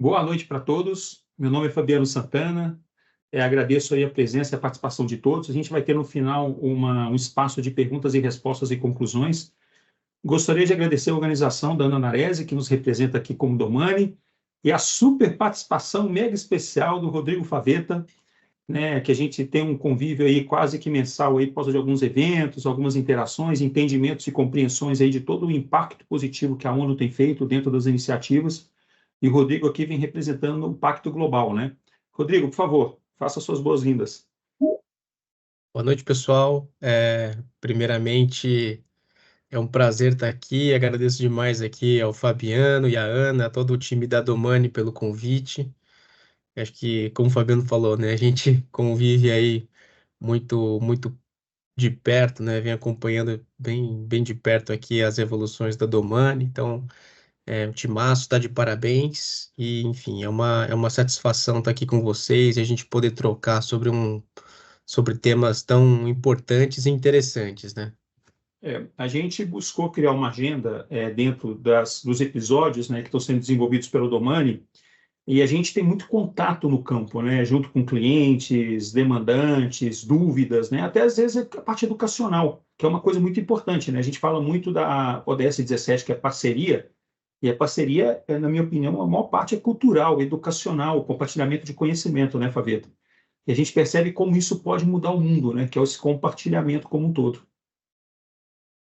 Boa noite para todos. Meu nome é Fabiano Santana. Agradeço aí a presença e a participação de todos. A gente vai ter no final um espaço de perguntas e respostas e conclusões. Gostaria de agradecer a organização da Ana Narese, que nos representa aqui como Domani, e a super participação mega especial do Rodrigo Faveta, né, que a gente tem um convívio aí quase que mensal aí por causa de alguns eventos, algumas interações, entendimentos e compreensões aí de todo o impacto positivo que a ONU tem feito dentro das iniciativas. E o Rodrigo aqui vem representando o Pacto Global, né? Rodrigo, por favor, faça suas boas-vindas. Boa noite, pessoal. Primeiramente, é um prazer estar aqui. Agradeço demais aqui ao Fabiano e à Ana, a todo o time da Domani pelo convite. Acho que, como o Fabiano falou, né, a gente convive aí muito de perto, né, vem acompanhando bem de perto aqui as evoluções da Domani. Então, o timaço está de parabéns e, enfim, é uma satisfação estar aqui com vocês e a gente poder trocar sobre temas tão importantes e interessantes, né? A gente buscou criar uma agenda dentro dos episódios, né, que estão sendo desenvolvidos pelo Domani, e a gente tem muito contato no campo, né, junto com clientes, demandantes, dúvidas, né, até às vezes a parte educacional, que é uma coisa muito importante, né? A gente fala muito da ODS 17, que é parceria, e a parceria, na minha opinião, a maior parte é cultural, educacional, compartilhamento de conhecimento, né, Faveta? E a gente percebe como isso pode mudar o mundo, né? Que é esse compartilhamento como um todo.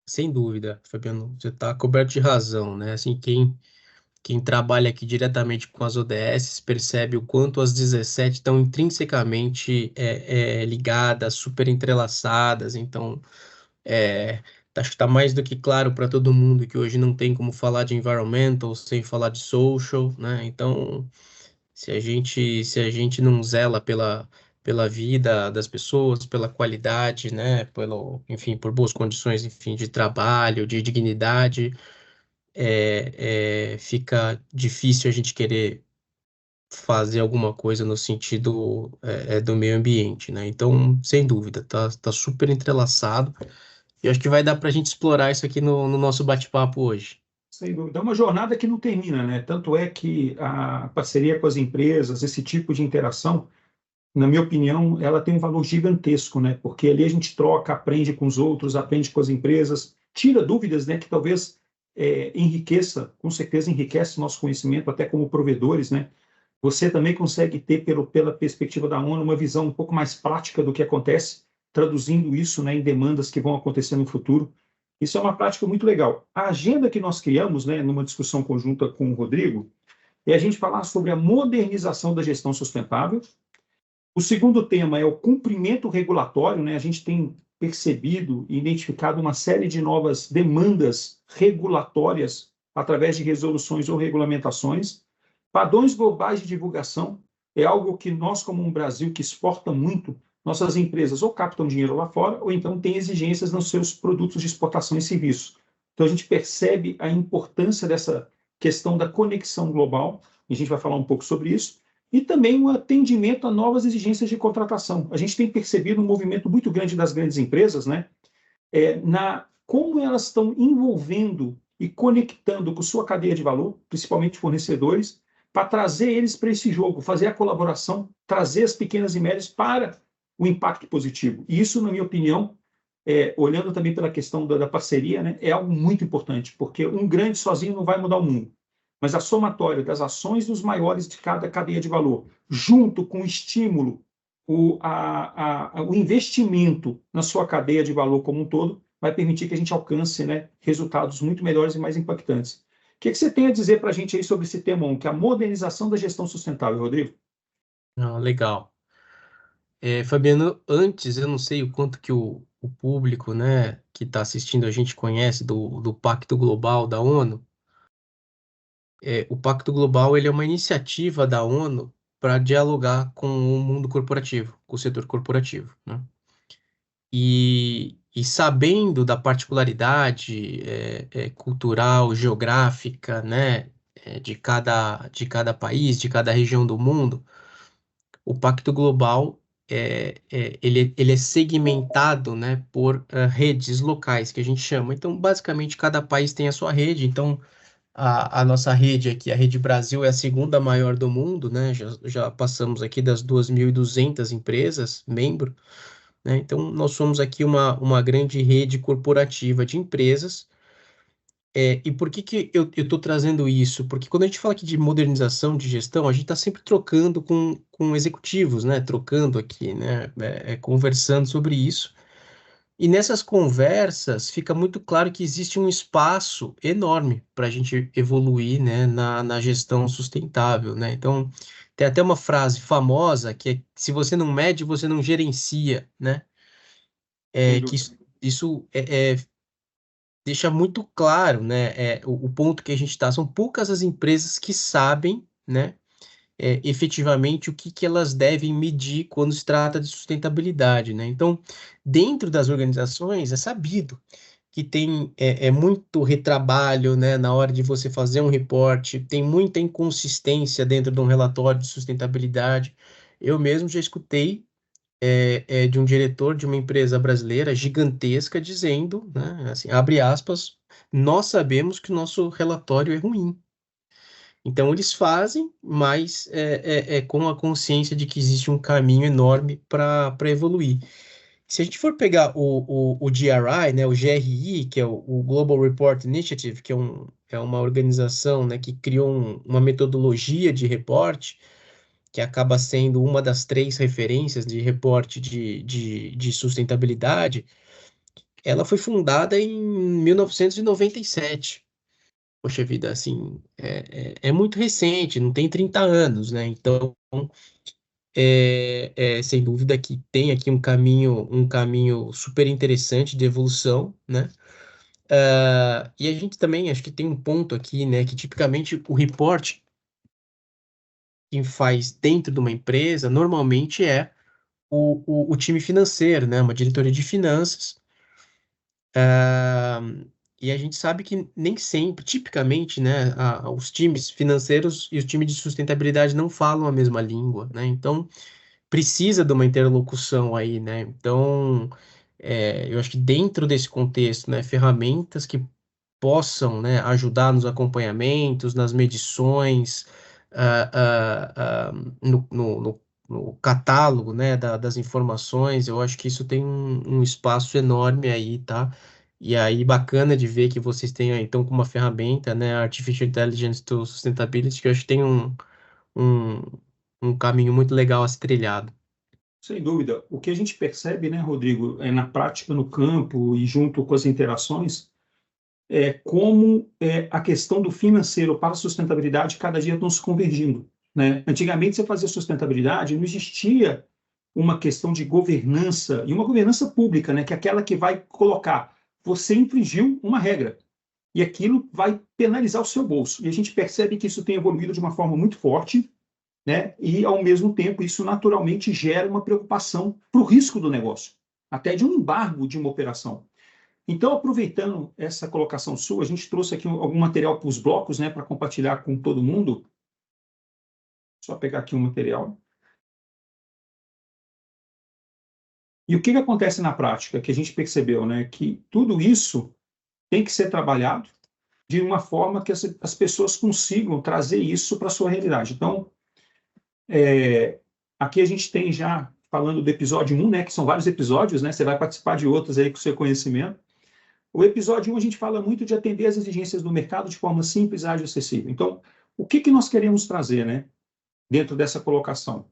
Sem dúvida, Fabiano, você está coberto de razão, né? Assim, quem trabalha aqui diretamente com as ODS percebe o quanto as 17 estão intrinsecamente ligadas, super entrelaçadas. Então, é, acho que está mais do que claro para todo mundo que hoje não tem como falar de environmental sem falar de social, né? Então, se a gente não zela pela vida das pessoas, pela qualidade, né, enfim, por boas condições, enfim, de trabalho, de dignidade, fica difícil a gente querer fazer alguma coisa no sentido do meio ambiente, né? Então, sem dúvida, tá super entrelaçado e acho que vai dar para a gente explorar isso aqui no nosso bate-papo hoje. Sem dúvida. É uma jornada que não termina, né? Tanto é que a parceria com as empresas, esse tipo de interação, na minha opinião, ela tem um valor gigantesco, né? Porque ali a gente troca, aprende com os outros, aprende com as empresas, tira dúvidas, né? Que talvez enriqueça, com certeza enriquece nosso conhecimento, até como provedores, né? Você também consegue ter, pela perspectiva da ONU, uma visão um pouco mais prática do que acontece, traduzindo isso, né, em demandas que vão acontecer no futuro. Isso é uma prática muito legal. A agenda que nós criamos, né, numa discussão conjunta com o Rodrigo, é a gente falar sobre a modernização da gestão sustentável. O segundo tema é o cumprimento regulatório, né? A gente tem percebido e identificado uma série de novas demandas regulatórias através de resoluções ou regulamentações. Padrões globais de divulgação é algo que nós, como um Brasil que exporta muito, nossas empresas ou captam dinheiro lá fora ou então têm exigências nos seus produtos de exportação e serviços. Então a gente percebe a importância dessa questão da conexão global, e a gente vai falar um pouco sobre isso, e também um atendimento a novas exigências de contratação. A gente tem percebido um movimento muito grande das grandes empresas, né, na como elas estão envolvendo e conectando com sua cadeia de valor, principalmente fornecedores, para trazer eles para esse jogo, fazer a colaboração, trazer as pequenas e médias para o impacto positivo. E isso, na minha opinião, olhando também pela questão da parceria, né, é algo muito importante, porque um grande sozinho não vai mudar o mundo. Mas a somatória das ações dos maiores de cada cadeia de valor, junto com o estímulo, o investimento na sua cadeia de valor como um todo, vai permitir que a gente alcance, né, resultados muito melhores e mais impactantes. O que você tem a dizer para a gente aí sobre esse tema 1, que é a modernização da gestão sustentável, Rodrigo? Ah, legal. Fabiano, antes, eu não sei o quanto que o público, né, que está assistindo a gente conhece do Pacto Global da ONU. O Pacto Global ele é uma iniciativa da ONU para dialogar com o mundo corporativo, com o setor corporativo, né? E sabendo da particularidade cultural, geográfica, né, de cada país, de cada região do mundo, o Pacto Global ele é segmentado, né, por redes locais, que a gente chama. Então, basicamente, cada país tem a sua rede. Então, a nossa rede aqui, a Rede Brasil, é a segunda maior do mundo, né? Já passamos aqui das 2.200 empresas, membro, né? Então, nós somos aqui uma grande rede corporativa de empresas. E por que que eu estou trazendo isso? Porque quando a gente fala aqui de modernização de gestão, a gente está sempre trocando com executivos, né? Trocando aqui, né? Conversando sobre isso. E nessas conversas fica muito claro que existe um espaço enorme para a gente evoluir, né, na gestão sustentável, né? Então, tem até uma frase famosa que é: se você não mede, você não gerencia, né? Sem Que dúvida. isso deixa muito claro, né, o ponto que a gente está. São poucas as empresas que sabem, né, efetivamente o que que elas devem medir quando se trata de sustentabilidade, né? Então, dentro das organizações é sabido que tem muito retrabalho, né, na hora de você fazer um reporte, tem muita inconsistência dentro de um relatório de sustentabilidade. Eu mesmo já escutei de um diretor de uma empresa brasileira gigantesca dizendo, né, assim, abre aspas, nós sabemos que o nosso relatório é ruim. Então, eles fazem, mas com a consciência de que existe um caminho enorme para evoluir. Se a gente for pegar o GRI, né, o GRI, que é o Global Report Initiative, que é uma organização, né, que criou uma metodologia de reporte, que acaba sendo uma das três referências de reporte de sustentabilidade, ela foi fundada em 1997. Poxa vida, assim, é muito recente, não tem 30 anos, né? Então, sem dúvida que tem aqui um caminho super interessante de evolução, né? E a gente também, acho que tem um ponto aqui, né, que tipicamente o report quem faz dentro de uma empresa normalmente é o time financeiro, né? Uma diretoria de finanças. Ah, e a gente sabe que nem sempre, tipicamente, né, os times financeiros e os times de sustentabilidade não falam a mesma língua, né? Então, precisa de uma interlocução aí, né? Então, eu acho que dentro desse contexto, né, ferramentas que possam, né, ajudar nos acompanhamentos, nas medições, ah, ah, ah, no catálogo, né, das informações, eu acho que isso tem um espaço enorme aí, tá? E aí, bacana de ver que vocês têm, aí, então, com uma ferramenta, né, Artificial Intelligence to Sustainability, que eu acho que tem um, um caminho muito legal a ser trilhado. Sem dúvida. O que a gente percebe, né, Rodrigo, na prática, no campo e junto com as interações, como a questão do financeiro para a sustentabilidade cada dia estão se convergindo, né? Antigamente, você fazia sustentabilidade, não existia uma questão de governança, e uma governança pública, né, que é aquela que vai colocar, você infringiu uma regra, e aquilo vai penalizar o seu bolso. E a gente percebe que isso tem evoluído de uma forma muito forte, né? E, ao mesmo tempo, isso naturalmente gera uma preocupação para o risco do negócio, até de um embargo de uma operação. Então, aproveitando essa colocação sua, a gente trouxe aqui algum material para os blocos, né, para compartilhar com todo mundo. Só pegar aqui um material. E o que acontece na prática? Que a gente percebeu, né, que tudo isso tem que ser trabalhado de uma forma que as pessoas consigam trazer isso para a sua realidade. Então, aqui a gente tem já, falando do episódio 1, né, que são vários episódios, né, você vai participar de outros aí com o seu conhecimento. O episódio 1 a gente fala muito de atender às exigências do mercado de forma simples, ágil e acessível. Então, o que nós queremos trazer, né, dentro dessa colocação?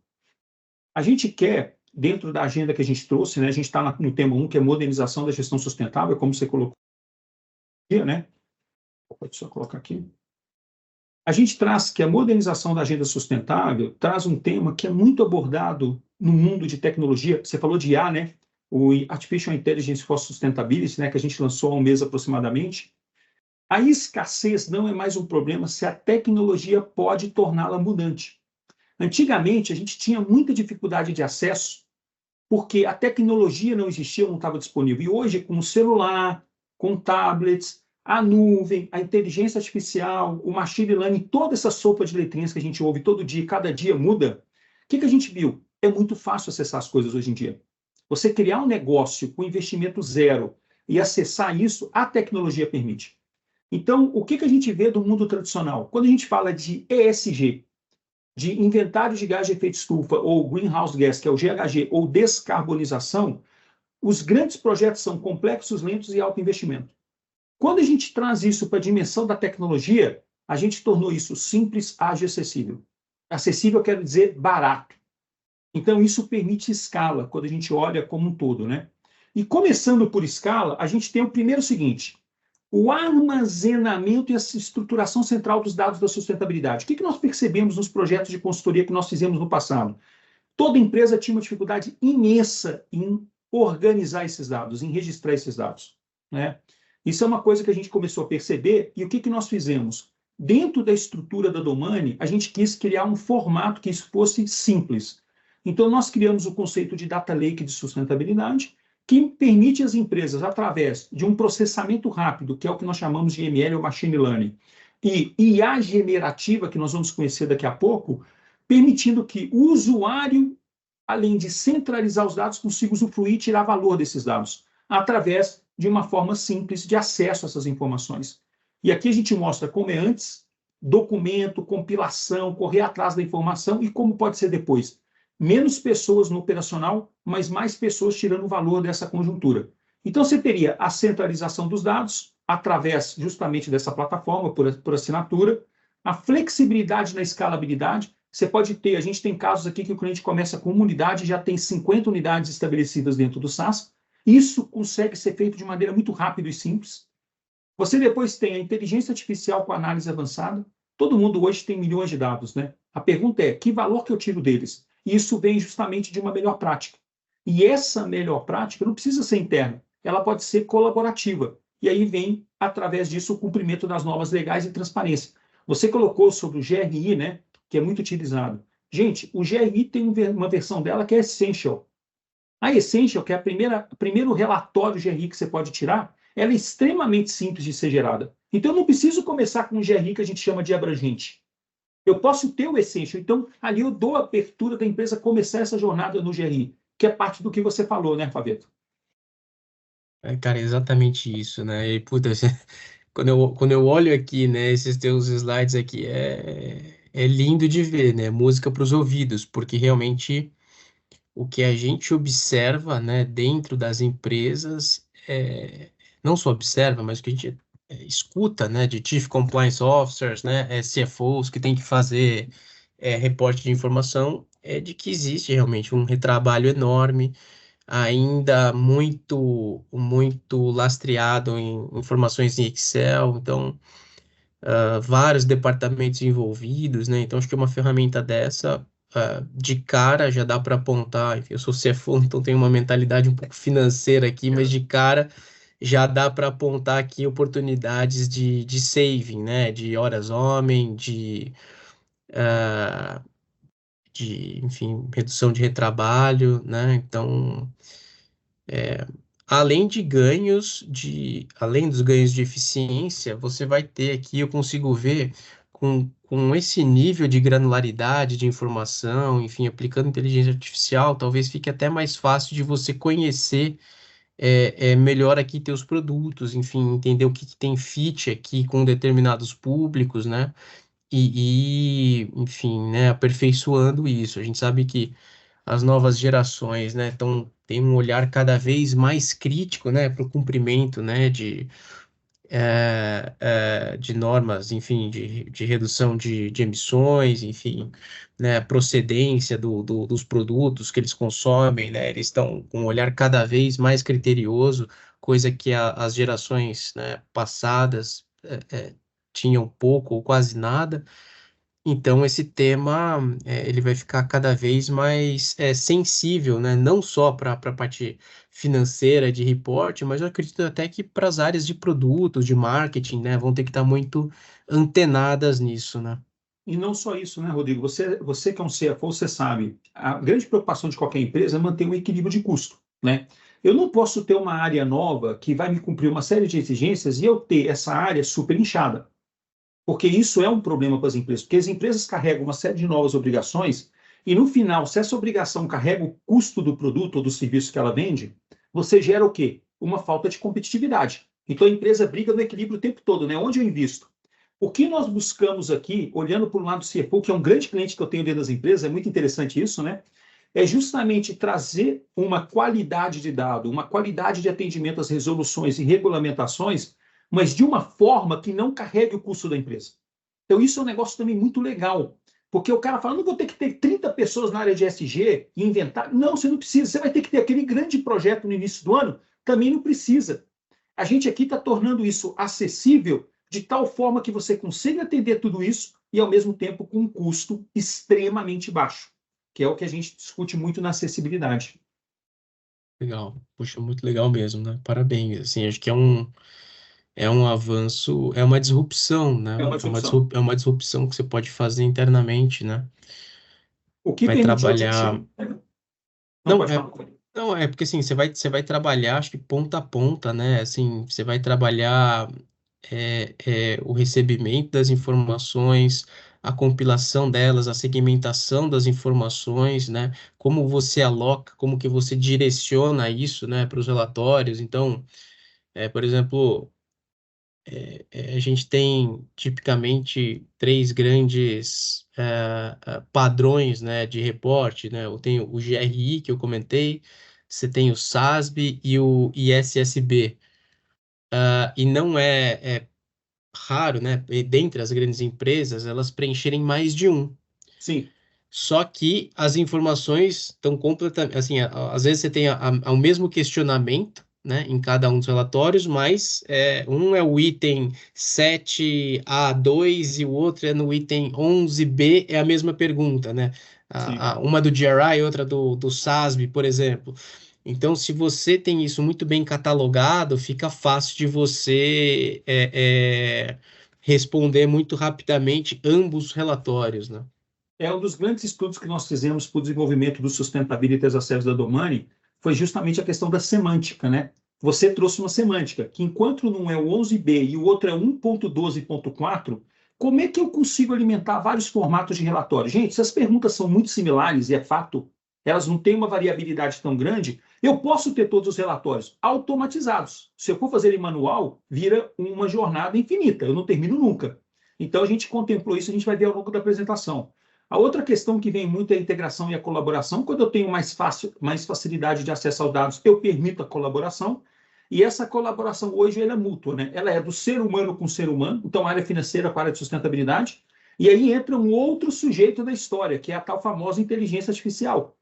A gente quer, dentro da agenda que a gente trouxe, né, a gente está no tema 1, que é modernização da gestão sustentável, como você colocou aqui, né? Pode só colocar aqui. A gente traz que a modernização da agenda sustentável traz um tema que é muito abordado no mundo de tecnologia. Você falou de IA, né? O Artificial Intelligence for Sustainability, né, que a gente lançou há um mês aproximadamente. A escassez não é mais um problema se a tecnologia pode torná-la abundante. Antigamente, a gente tinha muita dificuldade de acesso porque a tecnologia não existia, não estava disponível. E hoje, com o celular, com tablets, a nuvem, a inteligência artificial, o machine learning, toda essa sopa de letrinhas que a gente ouve todo dia, cada dia muda, o que a gente viu? É muito fácil acessar as coisas hoje em dia. Você criar um negócio com investimento zero e acessar isso, a tecnologia permite. Então, o que a gente vê do mundo tradicional? Quando a gente fala de ESG, de inventário de gás de efeito estufa, ou greenhouse gas, que é o GHG, ou descarbonização, os grandes projetos são complexos, lentos e alto investimento. Quando a gente traz isso para a dimensão da tecnologia, a gente tornou isso simples, ágil e acessível. Acessível quer dizer barato. Então, isso permite escala, quando a gente olha como um todo, né? E começando por escala, a gente tem o primeiro seguinte: o armazenamento e a estruturação central dos dados da sustentabilidade. O que nós percebemos nos projetos de consultoria que nós fizemos no passado? Toda empresa tinha uma dificuldade imensa em organizar esses dados, em registrar esses dados, né? Isso é uma coisa que a gente começou a perceber, e o que nós fizemos? Dentro da estrutura da Domani, a gente quis criar um formato que isso fosse simples. Então, nós criamos o conceito de Data Lake de sustentabilidade, que permite às empresas, através de um processamento rápido, que é o que nós chamamos de ML ou Machine Learning, e IA generativa, que nós vamos conhecer daqui a pouco, permitindo que o usuário, além de centralizar os dados, consiga usufruir e tirar valor desses dados, através de uma forma simples de acesso a essas informações. E aqui a gente mostra como é antes, documento, compilação, correr atrás da informação, e como pode ser depois. Menos pessoas no operacional, mas mais pessoas tirando o valor dessa conjuntura. Então, você teria a centralização dos dados, através justamente dessa plataforma, por assinatura, a flexibilidade na escalabilidade. Você pode ter, a gente tem casos aqui que o cliente começa com uma unidade e já tem 50 unidades estabelecidas dentro do SaaS. Isso consegue ser feito de maneira muito rápida e simples. Você depois tem a inteligência artificial com análise avançada. Todo mundo hoje tem milhões de dados, né? A pergunta é, que valor que eu tiro deles? E isso vem justamente de uma melhor prática. E essa melhor prática não precisa ser interna, ela pode ser colaborativa. E aí vem, através disso, o cumprimento das normas legais e transparência. Você colocou sobre o GRI, né, que é muito utilizado. Gente, o GRI tem uma versão dela que é Essential. A Essential, que é o primeiro relatório GRI que você pode tirar, ela é extremamente simples de ser gerada. Então, eu não preciso começar com um GRI que a gente chama de abrangente. Eu posso ter o Essential. Então, ali eu dou a abertura da empresa começar essa jornada no GRI, que é parte do que você falou, né, Faveto? Cara, é exatamente isso, né? E, puta, quando eu olho aqui, né, esses teus slides aqui, é lindo de ver, né? Música para os ouvidos, porque realmente o que a gente observa, né, dentro das empresas, não só observa, mas o que a gente escuta, né, de Chief Compliance Officers, né, CFOs que tem que fazer reporte de informação, é de que existe realmente um retrabalho enorme, ainda muito lastreado em informações em Excel, então vários departamentos envolvidos, né? Então acho que uma ferramenta dessa de cara já dá para apontar. Enfim, eu sou CFO, então tenho uma mentalidade um pouco financeira aqui, mas de cara já dá para apontar aqui oportunidades de saving, né? De horas homem, ah, enfim, redução de retrabalho, né? Então além dos ganhos de eficiência, você vai ter aqui, eu consigo ver com esse nível de granularidade de informação, enfim, aplicando inteligência artificial, talvez fique até mais fácil de você conhecer melhor aqui teus produtos, enfim, entender o que tem fit aqui com determinados públicos, né? Enfim, né, aperfeiçoando isso. A gente sabe que as novas gerações, né, têm um olhar cada vez mais crítico, né, para o cumprimento, né, de normas, enfim, de redução de emissões, enfim, né, procedência dos produtos que eles consomem, né, eles estão com um olhar cada vez mais criterioso, coisa que as gerações, né, passadas tinham pouco ou quase nada. Então, esse tema ele vai ficar cada vez mais sensível, né? Não só para a parte financeira de reporte, mas eu acredito até que para as áreas de produtos, de marketing, né? Vão ter que estar muito antenadas nisso, né? E não só isso, né, Rodrigo? Você que é um CFO, você sabe, a grande preocupação de qualquer empresa é manter um equilíbrio de custo, né? Eu não posso ter uma área nova que vai me cumprir uma série de exigências e eu ter essa área super inchada. Porque isso é um problema para as empresas, porque as empresas carregam uma série de novas obrigações e, no final, se essa obrigação carrega o custo do produto ou do serviço que ela vende, você gera o quê? Uma falta de competitividade. Então, a empresa briga no equilíbrio o tempo todo, né? Onde eu invisto? O que nós buscamos aqui, olhando para o lado do CFO, que é um grande cliente que eu tenho dentro das empresas, é muito interessante isso, né? É justamente trazer uma qualidade de dado, uma qualidade de atendimento às resoluções e regulamentações, mas de uma forma que não carregue o custo da empresa. Então, isso é um negócio também muito legal, porque o cara fala, não vou ter que ter 30 pessoas na área de SG e inventar. Não, você não precisa. Você vai ter que ter aquele grande projeto no início do ano, também não precisa. A gente aqui está tornando isso acessível de tal forma que você consiga atender tudo isso e, ao mesmo tempo, com um custo extremamente baixo, que é o que a gente discute muito na acessibilidade. Legal. Puxa, muito legal mesmo, né? Parabéns. Assim, acho que é um avanço, é uma disrupção, né? É uma disrupção. É uma disrupção que você pode fazer internamente, né? O que Vai permitiu a trabalhar. gente... Não, Não, pode falar. não, é porque assim, você vai trabalhar, acho que ponta a ponta, né? Assim, você vai trabalhar o recebimento das informações, a compilação delas, a segmentação das informações, né? Como você aloca, como que você direciona isso, né, para os relatórios. Então, por exemplo, a gente tem tipicamente três grandes padrões, né, de reporte, né? Eu tenho o GRI, que eu comentei, você tem o SASB e o ISSB. E não é raro, né, e dentre as grandes empresas, elas preencherem mais de um. Sim, Só que as informações estão completamente, assim, às vezes você tem o mesmo questionamento, né, em cada um dos relatórios, mas um é o item 7A2 e o outro é no item 11B, é a mesma pergunta, né? sim. Uma do GRI e outra do SASB, por exemplo. Então, se você tem isso muito bem catalogado, fica fácil de você responder muito rapidamente ambos os relatórios, né? É um dos grandes estudos que nós fizemos para o desenvolvimento do Sustainability as a Service da Domani, foi justamente a questão da semântica, né? Você trouxe uma semântica, que enquanto um é o 11B e o outro é 1.12.4, como é que eu consigo alimentar vários formatos de relatório? Gente, se as perguntas são muito similares, e é fato, elas não têm uma variabilidade tão grande, eu posso ter todos os relatórios automatizados. Se eu for fazer em manual, vira uma jornada infinita, eu não termino nunca. Então, a gente contemplou isso, a gente vai ver ao longo da apresentação. A outra questão que vem muito é a integração e a colaboração. Quando eu tenho mais facilidade de acesso aos dados, eu permito a colaboração. E essa colaboração hoje ela é mútua, né? Ela é do ser humano com o ser humano, então a área financeira com a área de sustentabilidade. E aí entra um outro sujeito da história, que é a tal famosa inteligência artificial.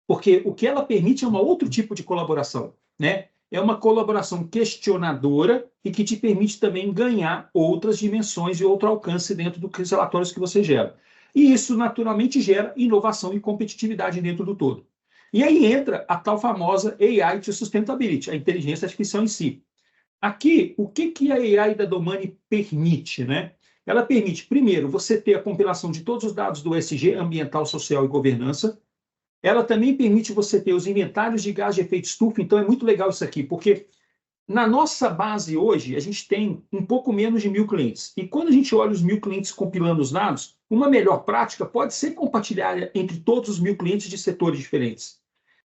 Porque o que ela permite é um outro tipo de colaboração, né? É uma colaboração questionadora e que te permite também ganhar outras dimensões e outro alcance dentro dos relatórios que você gera. E isso, naturalmente, gera inovação e competitividade dentro do todo. E aí entra a tal famosa AI to Sustainability, a inteligência artificial em si. Aqui, o que a AI da Domani permite, né? Ela permite, primeiro, você ter a compilação de todos os dados do ESG, ambiental, social e governança. Ela também permite você ter os inventários de gás de efeito estufa, então é muito legal isso aqui, porque na nossa base hoje, a gente tem um pouco menos de 1.000 clientes. E quando a gente olha os 1.000 clientes compilando os dados, uma melhor prática pode ser compartilhada entre todos os 1.000 clientes de setores diferentes.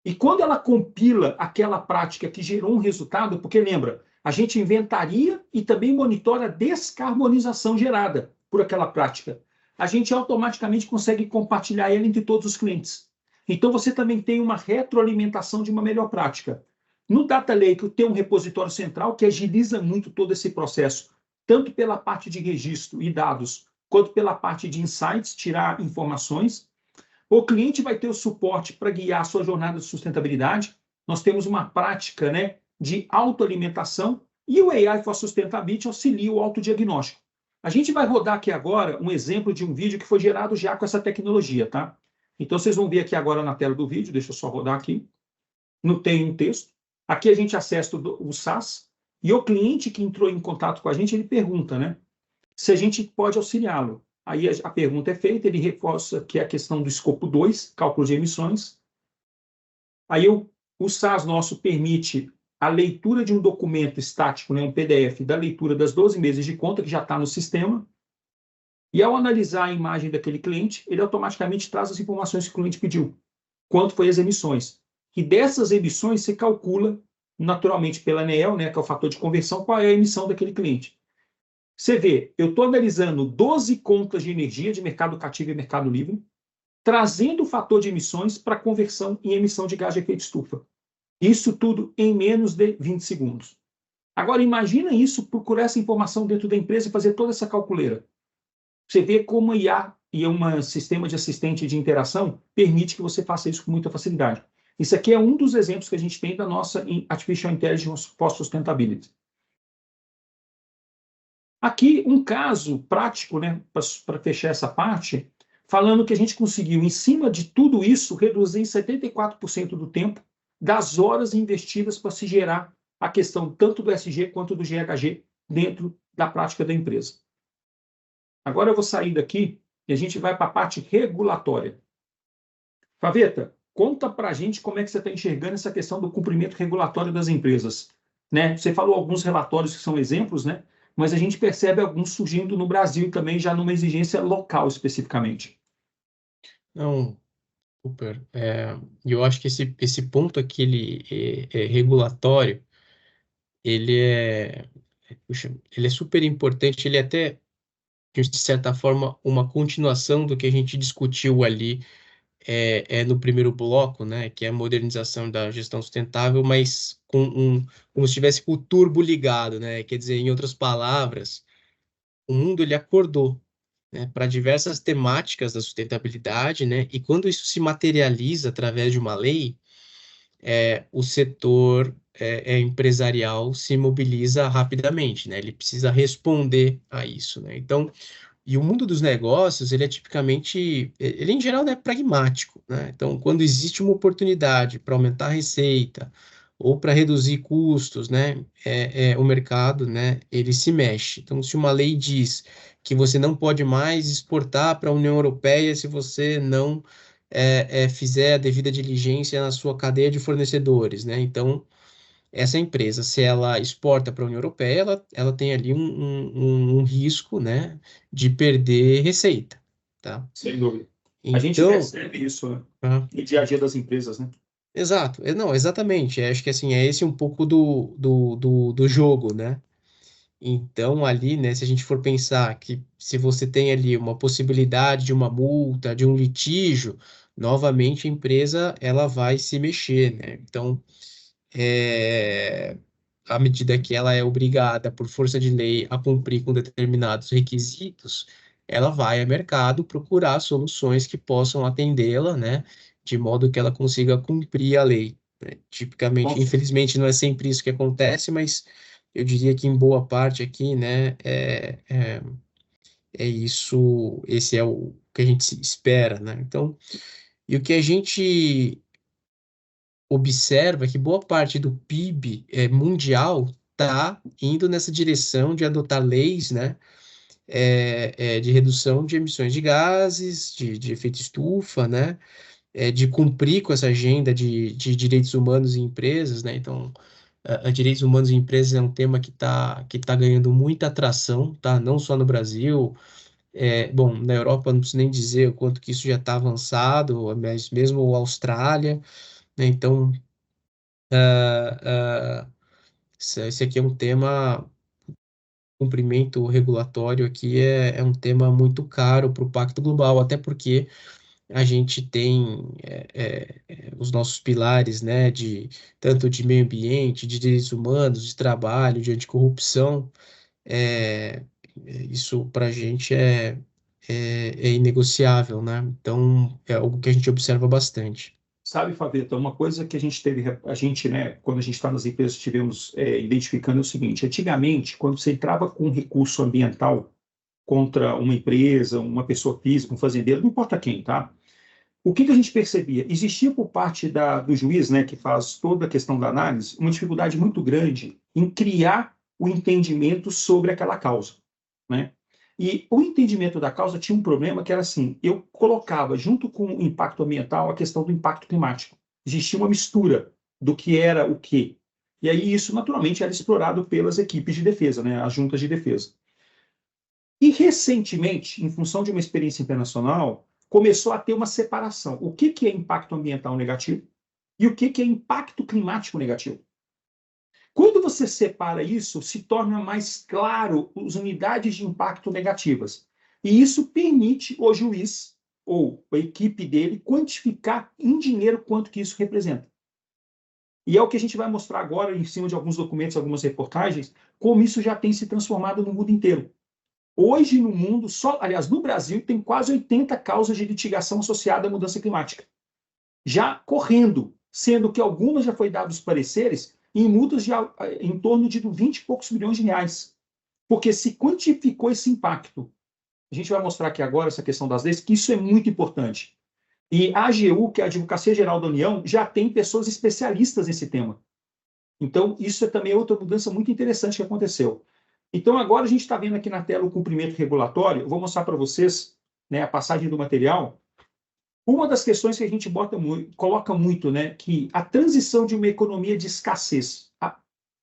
E quando ela compila aquela prática que gerou um resultado, porque lembra, a gente inventaria e também monitora a descarbonização gerada por aquela prática. A gente automaticamente consegue compartilhar ela entre todos os clientes. Então você também tem uma retroalimentação de uma melhor prática. No Data Lake, tem um repositório central que agiliza muito todo esse processo, tanto pela parte de registro e dados, quanto pela parte de insights, tirar informações. O cliente vai ter o suporte para guiar a sua jornada de sustentabilidade. Nós temos uma prática, né, de autoalimentação e o AI for Sustainability auxilia o autodiagnóstico. A gente vai rodar aqui agora um exemplo de um vídeo que foi gerado já com essa tecnologia, tá? Então, vocês vão ver aqui agora na tela do vídeo, deixa eu só rodar aqui. Não tem um texto. Aqui a gente acessa o SaaS e o cliente que entrou em contato com a gente, ele pergunta, né, se a gente pode auxiliá-lo. Aí a pergunta é feita, ele reforça que é a questão do escopo 2, cálculo de emissões. Aí o SaaS nosso permite a leitura de um documento estático, né, um PDF, da leitura das 12 meses de conta, que já está no sistema. E ao analisar a imagem daquele cliente, ele automaticamente traz as informações que o cliente pediu. Quanto foi as emissões. E dessas emissões se calcula naturalmente pela ANEEL, né, que é o fator de conversão, qual é a emissão daquele cliente. Você vê, eu estou analisando 12 contas de energia de mercado cativo e mercado livre, trazendo o fator de emissões para conversão em emissão de gás de efeito estufa. Isso tudo em menos de 20 segundos. Agora, imagina isso, procurar essa informação dentro da empresa e fazer toda essa calculeira. Você vê como a IA e um sistema de assistente de interação permite que você faça isso com muita facilidade. Isso aqui é um dos exemplos que a gente tem da nossa Artificial Intelligence for Sustainability. Aqui, um caso prático, né, para fechar essa parte, falando que a gente conseguiu, em cima de tudo isso, reduzir em 74% do tempo das horas investidas para se gerar a questão tanto do SG quanto do GHG dentro da prática da empresa. Agora eu vou sair daqui e a gente vai para a parte regulatória. Faveta, conta para a gente como é que você está enxergando essa questão do cumprimento regulatório das empresas. Né? Você falou alguns relatórios que são exemplos, né? Mas a gente percebe alguns surgindo no Brasil também, já numa exigência local especificamente. Não, super. E eu acho que esse ponto aqui, ele é regulatório, ele puxa, ele é super importante, ele é até, de certa forma, uma continuação do que a gente discutiu ali no primeiro bloco, né, que é a modernização da gestão sustentável, mas como se tivesse com o turbo ligado, né? Quer dizer, em outras palavras, o mundo ele acordou, né, para diversas temáticas da sustentabilidade, né? E quando isso se materializa através de uma lei, o setor empresarial se mobiliza rapidamente, né? Ele precisa responder a isso, né? Então, e o mundo dos negócios, ele é tipicamente, ele em geral é pragmático, né? Então, quando existe uma oportunidade para aumentar a receita ou para reduzir custos, né, o mercado, né, ele se mexe. Então, se uma lei diz que você não pode mais exportar para a União Europeia se você não fizer a devida diligência na sua cadeia de fornecedores, né? Então, essa empresa, se ela exporta para a União Europeia, ela tem ali um risco, né, de perder receita, tá? Sem dúvida. A gente Então, percebe isso, né, ah, no dia a dia das empresas, né? exato, não, exatamente, acho que assim, é esse um pouco do jogo, né? Então, ali, né, se a gente for pensar que se você tem ali uma possibilidade de uma multa, de um litígio, novamente a empresa, ela vai se mexer, né? Então, à medida que ela é obrigada, por força de lei, a cumprir com determinados requisitos, ela vai ao mercado procurar soluções que possam atendê-la, né, de modo que ela consiga cumprir a lei, né? Tipicamente, Bom, infelizmente, não é sempre isso que acontece, mas eu diria que em boa parte aqui, né, é isso, esse é o que a gente se espera, né? Então, e o que a gente observa que boa parte do PIB mundial está indo nessa direção de adotar leis, né, de redução de emissões de gases, de efeito estufa, né, de cumprir com essa agenda de direitos humanos em empresas, né, então, direitos humanos em empresas é um tema que tá ganhando muita atração, tá, não só no Brasil, bom, na Europa não preciso nem dizer o quanto que isso já está avançado, mas mesmo a Austrália, né, então, ah, esse aqui é um tema, cumprimento regulatório aqui é um tema muito caro para o Pacto Global, até porque a gente tem os nossos pilares, né, tanto de meio ambiente, de direitos humanos, de trabalho, de anticorrupção, é, isso para a gente é inegociável, né? Então, é algo que a gente observa bastante. sabe, Faveta, uma coisa que a gente teve, a gente, né, quando a gente está nas empresas, tivemos identificando é o seguinte: antigamente, quando você entrava com um recurso ambiental contra uma empresa, uma pessoa física, um fazendeiro, não importa quem, tá? O que a gente percebia? Existia por parte do juiz, né, que faz toda a questão da análise, uma dificuldade muito grande em criar o entendimento sobre aquela causa, né? E o entendimento da causa tinha um problema que era assim: eu colocava junto com o impacto ambiental a questão do impacto climático. Existia uma mistura do que era o quê. E aí isso naturalmente era explorado pelas equipes de defesa, né, as juntas de defesa. E recentemente, em função de uma experiência internacional, começou a ter uma separação. O que é impacto ambiental negativo e o que é impacto climático negativo? quando você separa isso, se torna mais claro as unidades de impacto negativas. E isso permite o juiz ou a equipe dele quantificar em dinheiro quanto que isso representa. E é o que a gente vai mostrar agora, em cima de alguns documentos, algumas reportagens, como isso já tem se transformado no mundo inteiro. Hoje, no mundo, aliás, no Brasil, tem quase 80 causas de litigação associada à mudança climática. Já correndo, sendo que algumas já foi dados pareceres em multas em torno de 20 e poucos milhões de reais. Porque se quantificou esse impacto. A gente vai mostrar aqui agora essa questão das leis, que isso é muito importante. E a AGU, que é a Advocacia Geral da União, já tem pessoas especialistas nesse tema. Então, isso é também outra mudança muito interessante que aconteceu. Então, agora a gente está vendo aqui na tela o cumprimento regulatório. Eu vou mostrar para vocês, né, a passagem do material. Uma das questões que a gente coloca muito, né, que a transição de uma economia de escassez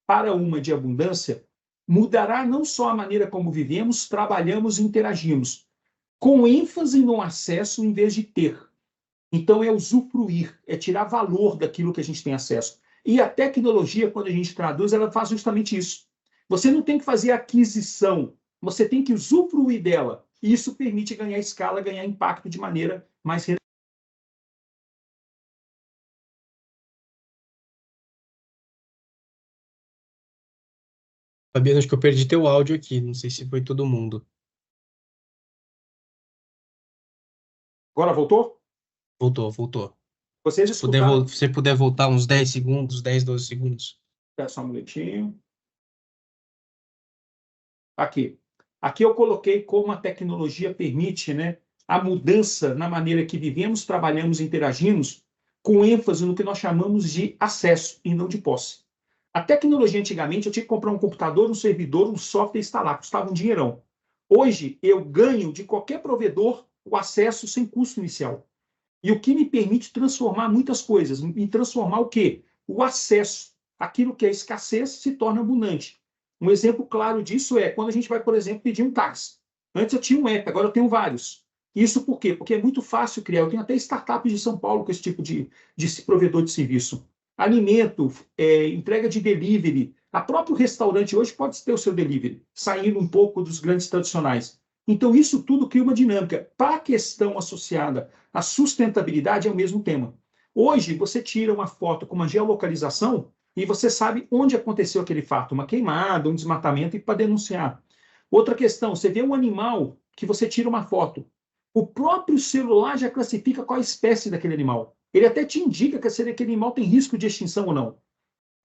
para uma de abundância mudará não só a maneira como vivemos, trabalhamos e interagimos, com ênfase no acesso em vez de ter. Então, é usufruir, é tirar valor daquilo que a gente tem acesso. E a tecnologia, quando a gente traduz, ela faz justamente isso. Você não tem que fazer aquisição, você tem que usufruir dela. E isso permite ganhar escala, ganhar impacto de maneira mais relevante. Fabiano, acho que eu perdi teu áudio aqui, não sei se foi todo mundo. Agora voltou? Voltou, voltou. Vocês escutaram? Se você puder voltar uns 10 segundos, 10, 12 segundos. Espera só um minutinho. Aqui. Aqui eu coloquei como a tecnologia permite, né, a mudança na maneira que vivemos, trabalhamos e interagimos, com ênfase no que nós chamamos de acesso e não de posse. A tecnologia, antigamente, eu tinha que comprar um computador, um servidor, um software e instalar, custava um dinheirão. Hoje, eu ganho de qualquer provedor o acesso sem custo inicial. E o que me permite transformar muitas coisas. Me transformar o quê? O acesso. Aquilo que é escassez se torna abundante. Um exemplo claro disso é quando a gente vai, por exemplo, pedir um táxi. Antes eu tinha um app, agora eu tenho vários. Isso por quê? Porque é muito fácil criar. Eu tenho até startups de São Paulo com esse tipo de provedor de serviço. Alimento, entrega de delivery. A próprio restaurante hoje pode ter o seu delivery, saindo um pouco dos grandes tradicionais. Então, isso tudo cria uma dinâmica. Para a questão associada à sustentabilidade, é o mesmo tema. Hoje, você tira uma foto com uma geolocalização e você sabe onde aconteceu aquele fato, uma queimada, um desmatamento, e para denunciar. Outra questão, você vê um animal que você tira uma foto. O próprio celular já classifica qual a espécie daquele animal. Ele até te indica se aquele animal tem risco de extinção ou não.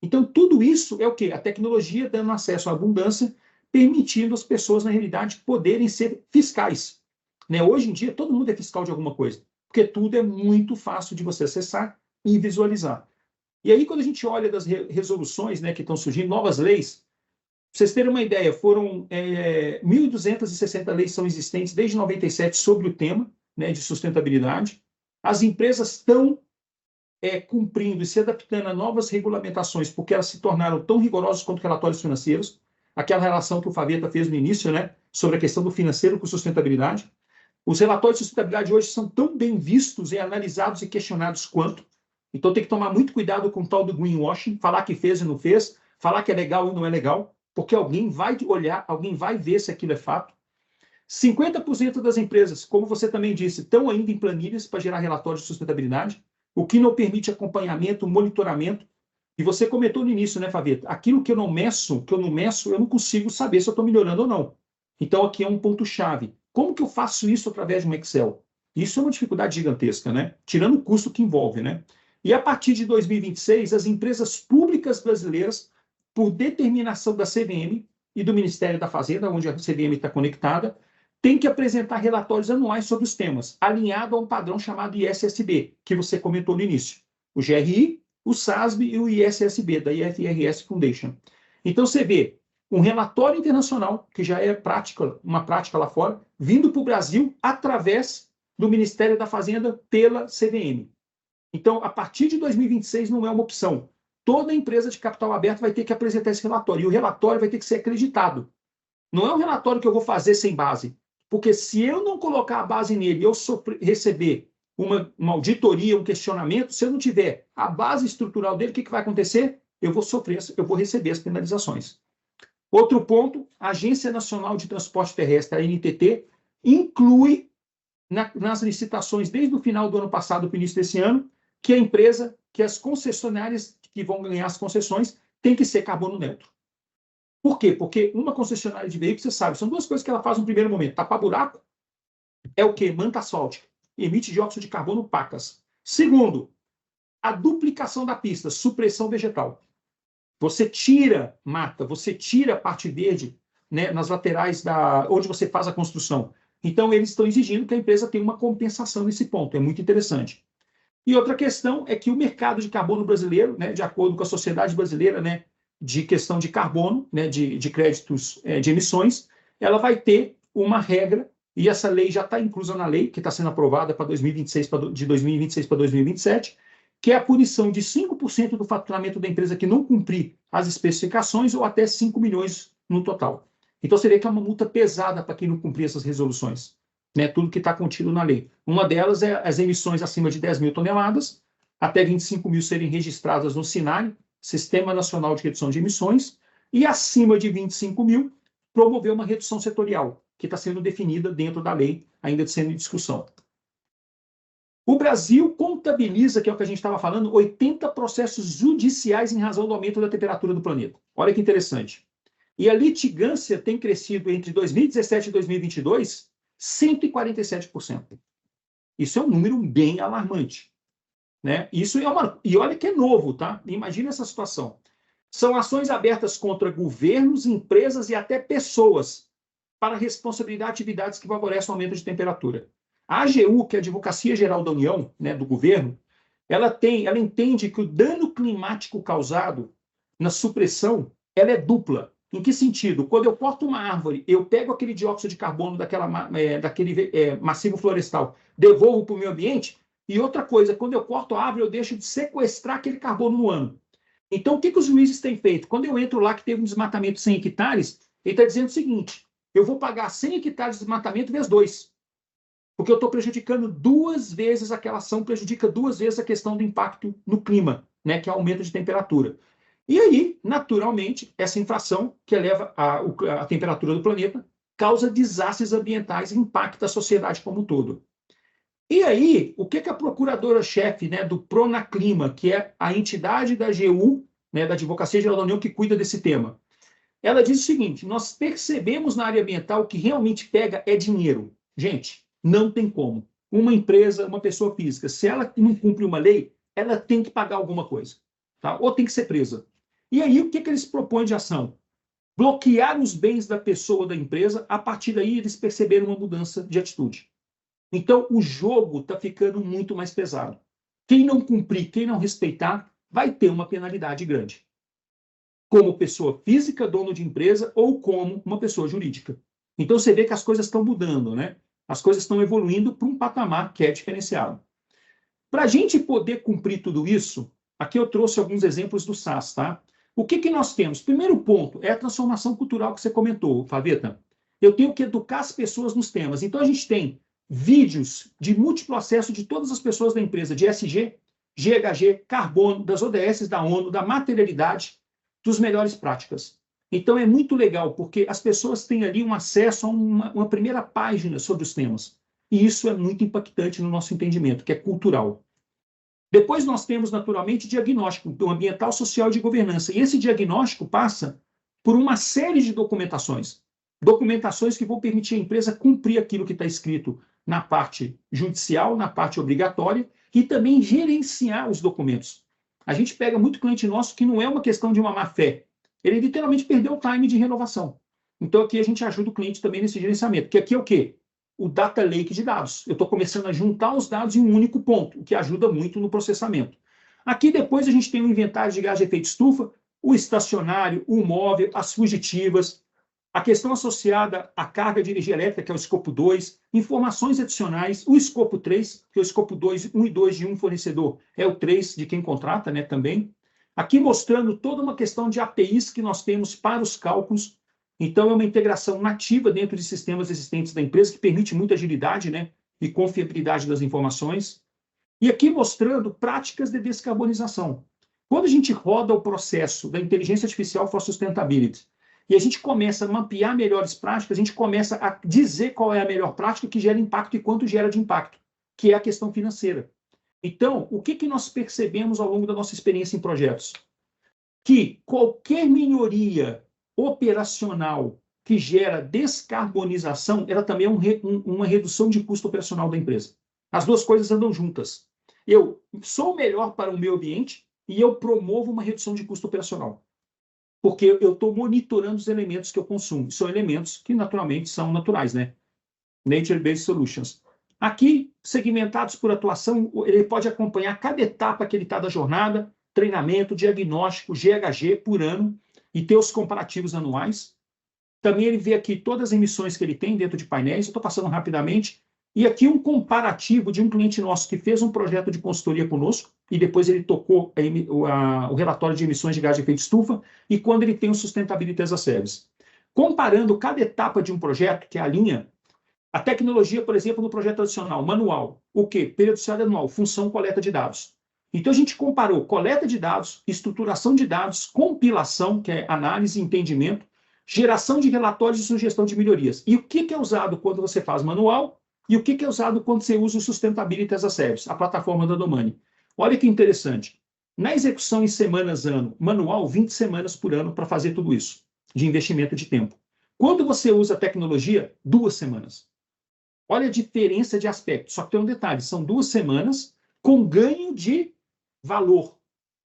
Então, tudo isso é o quê? A tecnologia dando acesso à abundância, permitindo as pessoas, na realidade, poderem ser fiscais. Né? Hoje em dia, todo mundo é fiscal de alguma coisa, porque tudo é muito fácil de você acessar e visualizar. E aí, quando a gente olha das resoluções, né, que estão surgindo, novas leis, para vocês terem uma ideia, foram 1.260 leis são existentes desde 97 sobre o tema, né, de sustentabilidade. As empresas estão cumprindo e se adaptando a novas regulamentações, porque elas se tornaram tão rigorosas quanto relatórios financeiros. Aquela relação que o Faveta fez no início, né, sobre a questão do financeiro com sustentabilidade. Os relatórios de sustentabilidade hoje são tão bem vistos e analisados e questionados quanto. Então tem que tomar muito cuidado com o tal do greenwashing, falar que fez e não fez, falar que é legal e não é legal, porque alguém vai olhar, alguém vai ver se aquilo é fato. 50% das empresas, como você também disse, estão ainda em planilhas para gerar relatórios de sustentabilidade, o que não permite acompanhamento, monitoramento. E você comentou no início, né, Faveta? Aquilo que eu não meço, eu não consigo saber se eu estou melhorando ou não. Então aqui é um ponto-chave. Como que eu faço isso através de um Excel? Isso é uma dificuldade gigantesca, né? Tirando o custo que envolve, né? E a partir de 2026, as empresas públicas brasileiras, por determinação da CVM e do Ministério da Fazenda, onde a CVM está conectada, têm que apresentar relatórios anuais sobre os temas, alinhado a um padrão chamado ISSB, que você comentou no início. O GRI, o SASB e o ISSB, da IFRS Foundation. Então, você vê um relatório internacional, que já é uma prática lá fora, vindo para o Brasil através do Ministério da Fazenda pela CVM. Então, a partir de 2026 não é uma opção. Toda empresa de capital aberto vai ter que apresentar esse relatório, e o relatório vai ter que ser acreditado. Não é um relatório que eu vou fazer sem base, porque se eu não colocar a base nele e eu receber uma auditoria, um questionamento, se eu não tiver a base estrutural dele, o que vai acontecer? eu vou receber as penalizações. Outro ponto, a Agência Nacional de Transporte Terrestre, a ANTT, inclui nas licitações desde o final do ano passado para o início desse ano, que as concessionárias que vão ganhar as concessões têm que ser carbono neutro. Por quê? Porque uma concessionária de veículos, você sabe, são duas coisas que ela faz no primeiro momento. Tapar buraco é o quê? Manta asfáltica. Emite dióxido de carbono, pacas. Segundo, a duplicação da pista, supressão vegetal. Você tira mata, você tira a parte verde, né, nas laterais onde você faz a construção. Então, eles estão exigindo que a empresa tenha uma compensação nesse ponto. É muito interessante. E outra questão é que o mercado de carbono brasileiro, né, de acordo com a Sociedade Brasileira, né, de questão de carbono, né, de créditos de emissões, ela vai ter uma regra, e essa lei já está inclusa na lei, que está sendo aprovada para 2026, de 2026 para 2027, que é a punição de 5% do faturamento da empresa que não cumprir as especificações ou até 5 milhões no total. Então, você vê que é uma multa pesada para quem não cumprir essas resoluções, né, tudo que está contido na lei. Uma delas é as emissões acima de 10 mil toneladas, até 25 mil serem registradas no SINARE, Sistema Nacional de Redução de Emissões, e acima de 25 mil, promover uma redução setorial, que está sendo definida dentro da lei, ainda sendo em discussão. O Brasil contabiliza, que é o que a gente estava falando, 80 processos judiciais em razão do aumento da temperatura do planeta. Olha que interessante. E a litigância tem crescido entre 2017 e 2022, 147%. Isso é um número bem alarmante, né? E olha que é novo, tá? Imagina essa situação. São ações abertas contra governos, empresas e até pessoas para responsabilidade de atividades que favorecem o aumento de temperatura. A AGU, que é a Advocacia Geral da União, né, do governo, ela entende que o dano climático causado na supressão, ela é dupla. Em que sentido? Quando eu corto uma árvore, eu pego aquele dióxido de carbono daquele massivo florestal, devolvo para o meio ambiente, e outra coisa, quando eu corto a árvore, eu deixo de sequestrar aquele carbono no ano. Então, o que os juízes têm feito? Quando eu entro lá que teve um desmatamento de 100 hectares, ele está dizendo o seguinte, eu vou pagar 100 hectares de desmatamento vezes 2. Porque eu estou prejudicando 2 vezes, aquela ação prejudica 2 vezes a questão do impacto no clima, né, que é o aumento de temperatura. E aí, naturalmente, essa inflação que eleva a temperatura do planeta causa desastres ambientais e impacta a sociedade como um todo. E aí, o que a procuradora-chefe, né, do Pronaclima, que é a entidade da AGU, né, da Advocacia Geral da União, que cuida desse tema, ela diz o seguinte, nós percebemos na área ambiental que realmente pega é dinheiro. Gente, não tem como. Uma empresa, uma pessoa física, se ela não cumpre uma lei, ela tem que pagar alguma coisa, tá? Ou tem que ser presa. E aí, o que eles propõem de ação? Bloquear os bens da pessoa ou da empresa, a partir daí eles perceberam uma mudança de atitude. Então, o jogo está ficando muito mais pesado. Quem não cumprir, quem não respeitar, vai ter uma penalidade grande. Como pessoa física, dono de empresa, ou como uma pessoa jurídica. Então, você vê que as coisas estão mudando, né? As coisas estão evoluindo para um patamar que é diferenciado. Para a gente poder cumprir tudo isso, aqui eu trouxe alguns exemplos do SAS, tá? O que nós temos? Primeiro ponto é a transformação cultural que você comentou, Faveta. Eu tenho que educar as pessoas nos temas. Então, a gente tem vídeos de múltiplo acesso de todas as pessoas da empresa, de ESG, GHG, carbono, das ODS da ONU, da materialidade, dos melhores práticas. Então, é muito legal, porque as pessoas têm ali um acesso a uma primeira página sobre os temas. E isso é muito impactante no nosso entendimento, que é cultural. Depois nós temos, naturalmente, diagnóstico do ambiental, social e de governança. E esse diagnóstico passa por uma série de documentações. Documentações que vão permitir à empresa cumprir aquilo que está escrito na parte judicial, na parte obrigatória, e também gerenciar os documentos. A gente pega muito cliente nosso que não é uma questão de uma má-fé. Ele literalmente perdeu o time de renovação. Então, aqui a gente ajuda o cliente também nesse gerenciamento. Que aqui é o quê? O data lake de dados. Eu estou começando a juntar os dados em um único ponto, o que ajuda muito no processamento. Aqui depois a gente tem o inventário de gás de efeito estufa, o estacionário, o móvel, as fugitivas, a questão associada à carga de energia elétrica, que é o escopo 2, informações adicionais, o escopo 3, que é o escopo 2, 1 e 2 de um fornecedor, é o 3 de quem contrata, né, também. Aqui mostrando toda uma questão de APIs que nós temos para os cálculos. Então, é uma integração nativa dentro de sistemas existentes da empresa, que permite muita agilidade, né, e confiabilidade das informações. E aqui mostrando práticas de descarbonização. Quando a gente roda o processo da inteligência artificial for sustainability e a gente começa a mapear melhores práticas, a gente começa a dizer qual é a melhor prática que gera impacto e quanto gera de impacto, que é a questão financeira. Então, o que nós percebemos ao longo da nossa experiência em projetos? Que qualquer melhoria operacional que gera descarbonização, ela também é uma redução de custo operacional da empresa. As duas coisas andam juntas. Eu sou melhor para o meio ambiente e eu promovo uma redução de custo operacional. Porque eu estou monitorando os elementos que eu consumo. São elementos que, naturalmente, são naturais, né? Nature-Based Solutions. Aqui, segmentados por atuação, ele pode acompanhar cada etapa que ele está da jornada, treinamento, diagnóstico, GHG por ano, e ter os comparativos anuais. Também ele vê aqui todas as emissões que ele tem dentro de painéis, eu estou passando rapidamente, e aqui um comparativo de um cliente nosso que fez um projeto de consultoria conosco, e depois ele tocou o relatório de emissões de gás de efeito estufa, e quando ele tem o Sustainability as a Service. Comparando cada etapa de um projeto, que é a linha, a tecnologia, por exemplo, no projeto tradicional, manual, o quê? Periodicidade anual, função coleta de dados. Então, a gente comparou coleta de dados, estruturação de dados, compilação, que é análise e entendimento, geração de relatórios e sugestão de melhorias. E o que é usado quando você faz manual e o que é usado quando você usa o Sustainability as a Service, a plataforma da Domani. Olha que interessante. Na execução em semanas ano, manual, 20 semanas por ano para fazer tudo isso, de investimento de tempo. Quando você usa a tecnologia, 2 semanas. Olha a diferença de aspecto. Só que tem um detalhe, são 2 semanas com ganho de valor.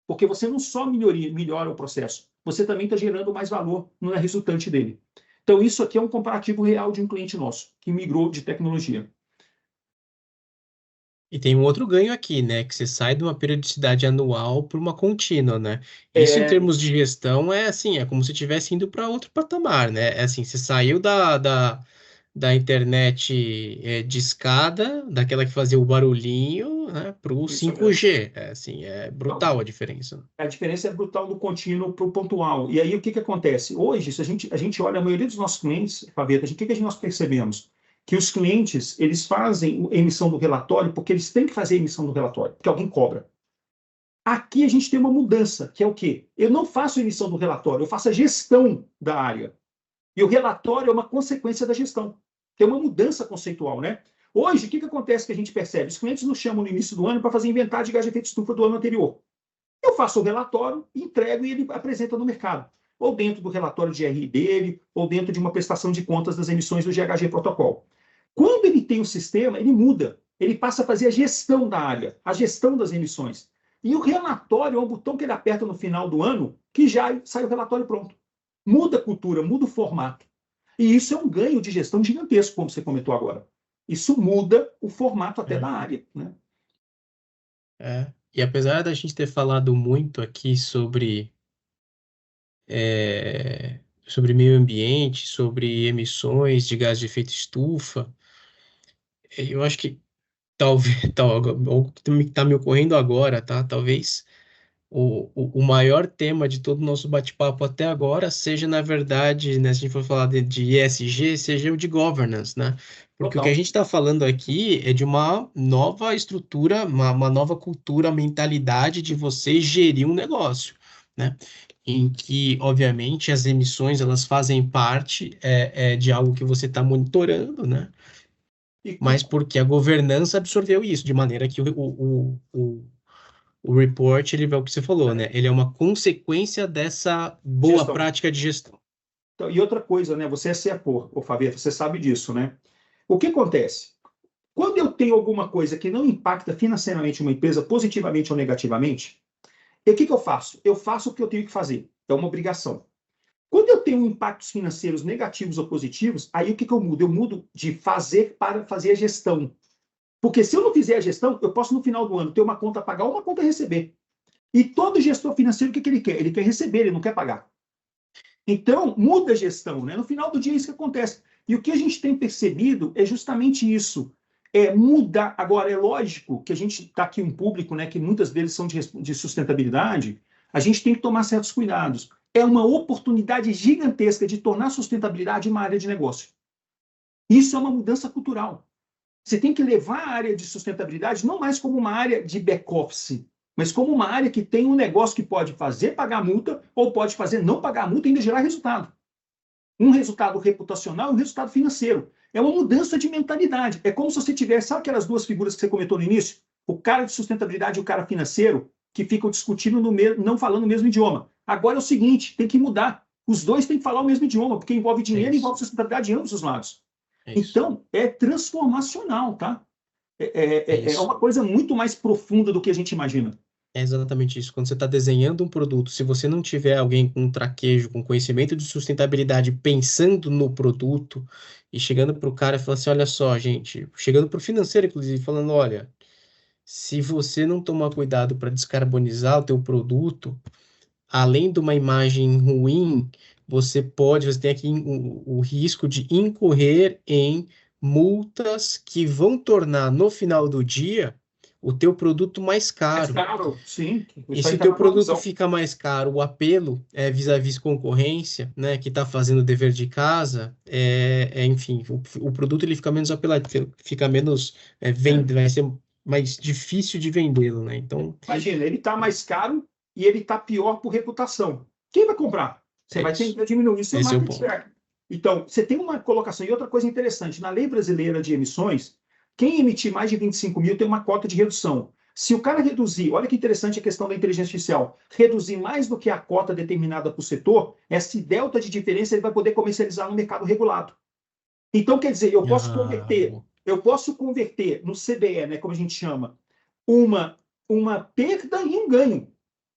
Porque você não só melhora o processo, você também está gerando mais valor no resultante dele. Então, isso aqui é um comparativo real de um cliente nosso, que migrou de tecnologia. E tem um outro ganho aqui, né? Que você sai de uma periodicidade anual para uma contínua, né? Isso em termos de gestão é assim, é como se estivesse indo para outro patamar, né? É assim, você saiu da internet discada, daquela que fazia o barulhinho, né, para o Isso mesmo. 5G. É assim, é brutal a diferença. A diferença é brutal do contínuo para o pontual. E aí, o que acontece? Hoje, se a gente olha a maioria dos nossos clientes, Fabeta, o que nós percebemos? Que os clientes, eles fazem a emissão do relatório porque eles têm que fazer a emissão do relatório, porque alguém cobra. Aqui a gente tem uma mudança, que é o quê? Eu não faço a emissão do relatório, eu faço a gestão da área. E o relatório é uma consequência da gestão. Tem uma mudança conceitual, né? Hoje, o que acontece que a gente percebe? Os clientes nos chamam no início do ano para fazer inventário de gás de efeito estufa do ano anterior. Eu faço o relatório, entrego e ele apresenta no mercado. Ou dentro do relatório de RI dele, ou dentro de uma prestação de contas das emissões do GHG Protocol. Quando ele tem o sistema, ele muda. Ele passa a fazer a gestão da área, a gestão das emissões. E o relatório é um botão que ele aperta no final do ano, que já sai o relatório pronto. Muda a cultura, muda o formato. E isso é um ganho de gestão gigantesco, como você comentou agora. Isso muda o formato até da área, né? E apesar da gente ter falado muito aqui sobre meio ambiente, sobre emissões de gás de efeito estufa, eu acho que talvez, o que está me ocorrendo agora, tá? Talvez o maior tema de todo o nosso bate-papo até agora seja, na verdade, né, se a gente for falar de ESG, seja o de governance, né? Porque o que a Total. gente está falando aqui é de uma nova estrutura, uma nova cultura, mentalidade de você gerir um negócio, né? Em que, obviamente, as emissões elas fazem parte de algo que você está monitorando, né? E Mas porque a governança absorveu isso, de maneira que o report, ele é o que você falou, né? Ele é uma consequência dessa boa gestão. prática de gestão. Então, e outra coisa, né? Você é CFO, ô Fabeta, você sabe disso, né? O que acontece? Quando eu tenho alguma coisa que não impacta financeiramente uma empresa positivamente ou negativamente, o que eu faço? Eu faço o que eu tenho que fazer. É uma obrigação. Quando eu tenho impactos financeiros negativos ou positivos, aí o que eu mudo? Eu mudo de fazer para fazer a gestão. Porque se eu não fizer a gestão, eu posso no final do ano ter uma conta a pagar ou uma conta a receber. E todo gestor financeiro, o que ele quer? Ele quer receber, ele não quer pagar. Então, muda a gestão, né? No final do dia é isso que acontece. E o que a gente tem percebido é justamente isso. É mudar. Agora, é lógico que a gente está aqui um público, né, que muitas vezes são de sustentabilidade, a gente tem que tomar certos cuidados. É uma oportunidade gigantesca de tornar a sustentabilidade uma área de negócio. Isso é uma mudança cultural. Você tem que levar a área de sustentabilidade não mais como uma área de back-office, mas como uma área que tem um negócio que pode fazer pagar multa ou pode fazer não pagar a multa e ainda gerar resultado. Um resultado reputacional e um resultado financeiro. É uma mudança de mentalidade. É como se você tivesse, sabe aquelas duas figuras que você comentou no início? O cara de sustentabilidade e o cara financeiro, que ficam discutindo, não falando o mesmo idioma. Agora é o seguinte, tem que mudar. Os dois têm que falar o mesmo idioma, porque envolve dinheiro e envolve sustentabilidade de ambos os lados. Então, é transformacional, tá? É uma coisa muito mais profunda do que a gente imagina. É exatamente isso. Quando você está desenhando um produto, se você não tiver alguém com traquejo, com conhecimento de sustentabilidade, pensando no produto e chegando para o cara e falando assim, olha só, gente, chegando para o financeiro, inclusive, falando, olha, se você não tomar cuidado para descarbonizar o teu produto, além de uma imagem ruim, você tem aqui o risco de incorrer em multas que vão tornar, no final do dia, o teu produto mais caro. Mais caro, sim. E se o teu produto fica mais caro, o apelo vis-à-vis concorrência, né, que está fazendo o dever de casa, enfim, o produto ele fica menos apelativo, fica menos vai ser mais difícil de vendê-lo, né? Então, imagina, ele está mais caro e ele está pior por reputação. Quem vai comprar? Você vai ter que diminuir seu market share. Então, você tem uma colocação. E outra coisa interessante, na lei brasileira de emissões, quem emitir mais de 25 mil tem uma cota de redução. Se o cara reduzir, olha que interessante a questão da inteligência artificial, reduzir mais do que a cota determinada para o setor, esse delta de diferença ele vai poder comercializar no mercado regulado. Então, quer dizer, eu posso converter no CDE, né, como a gente chama, uma perda em um ganho.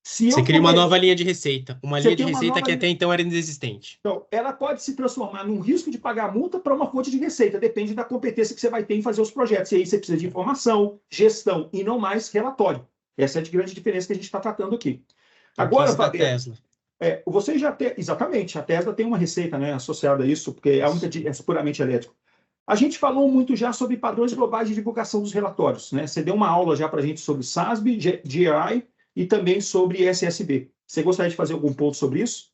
Você cria uma nova linha de receita, uma linha de receita que até então era inexistente. Então, ela pode se transformar num risco de pagar multa para uma fonte de receita, depende da competência que você vai ter em fazer os projetos. E aí você precisa de informação, gestão e não mais relatório. Essa é a grande diferença que a gente está tratando aqui. Agora, Fabiano, Tesla. Você já tem, exatamente, a Tesla tem uma receita, né, associada a isso, porque é puramente elétrico. A gente falou muito já sobre padrões globais de divulgação dos relatórios, né? Você deu uma aula já para a gente sobre SASB, GRI e também sobre SSB. Você gostaria de fazer algum ponto sobre isso?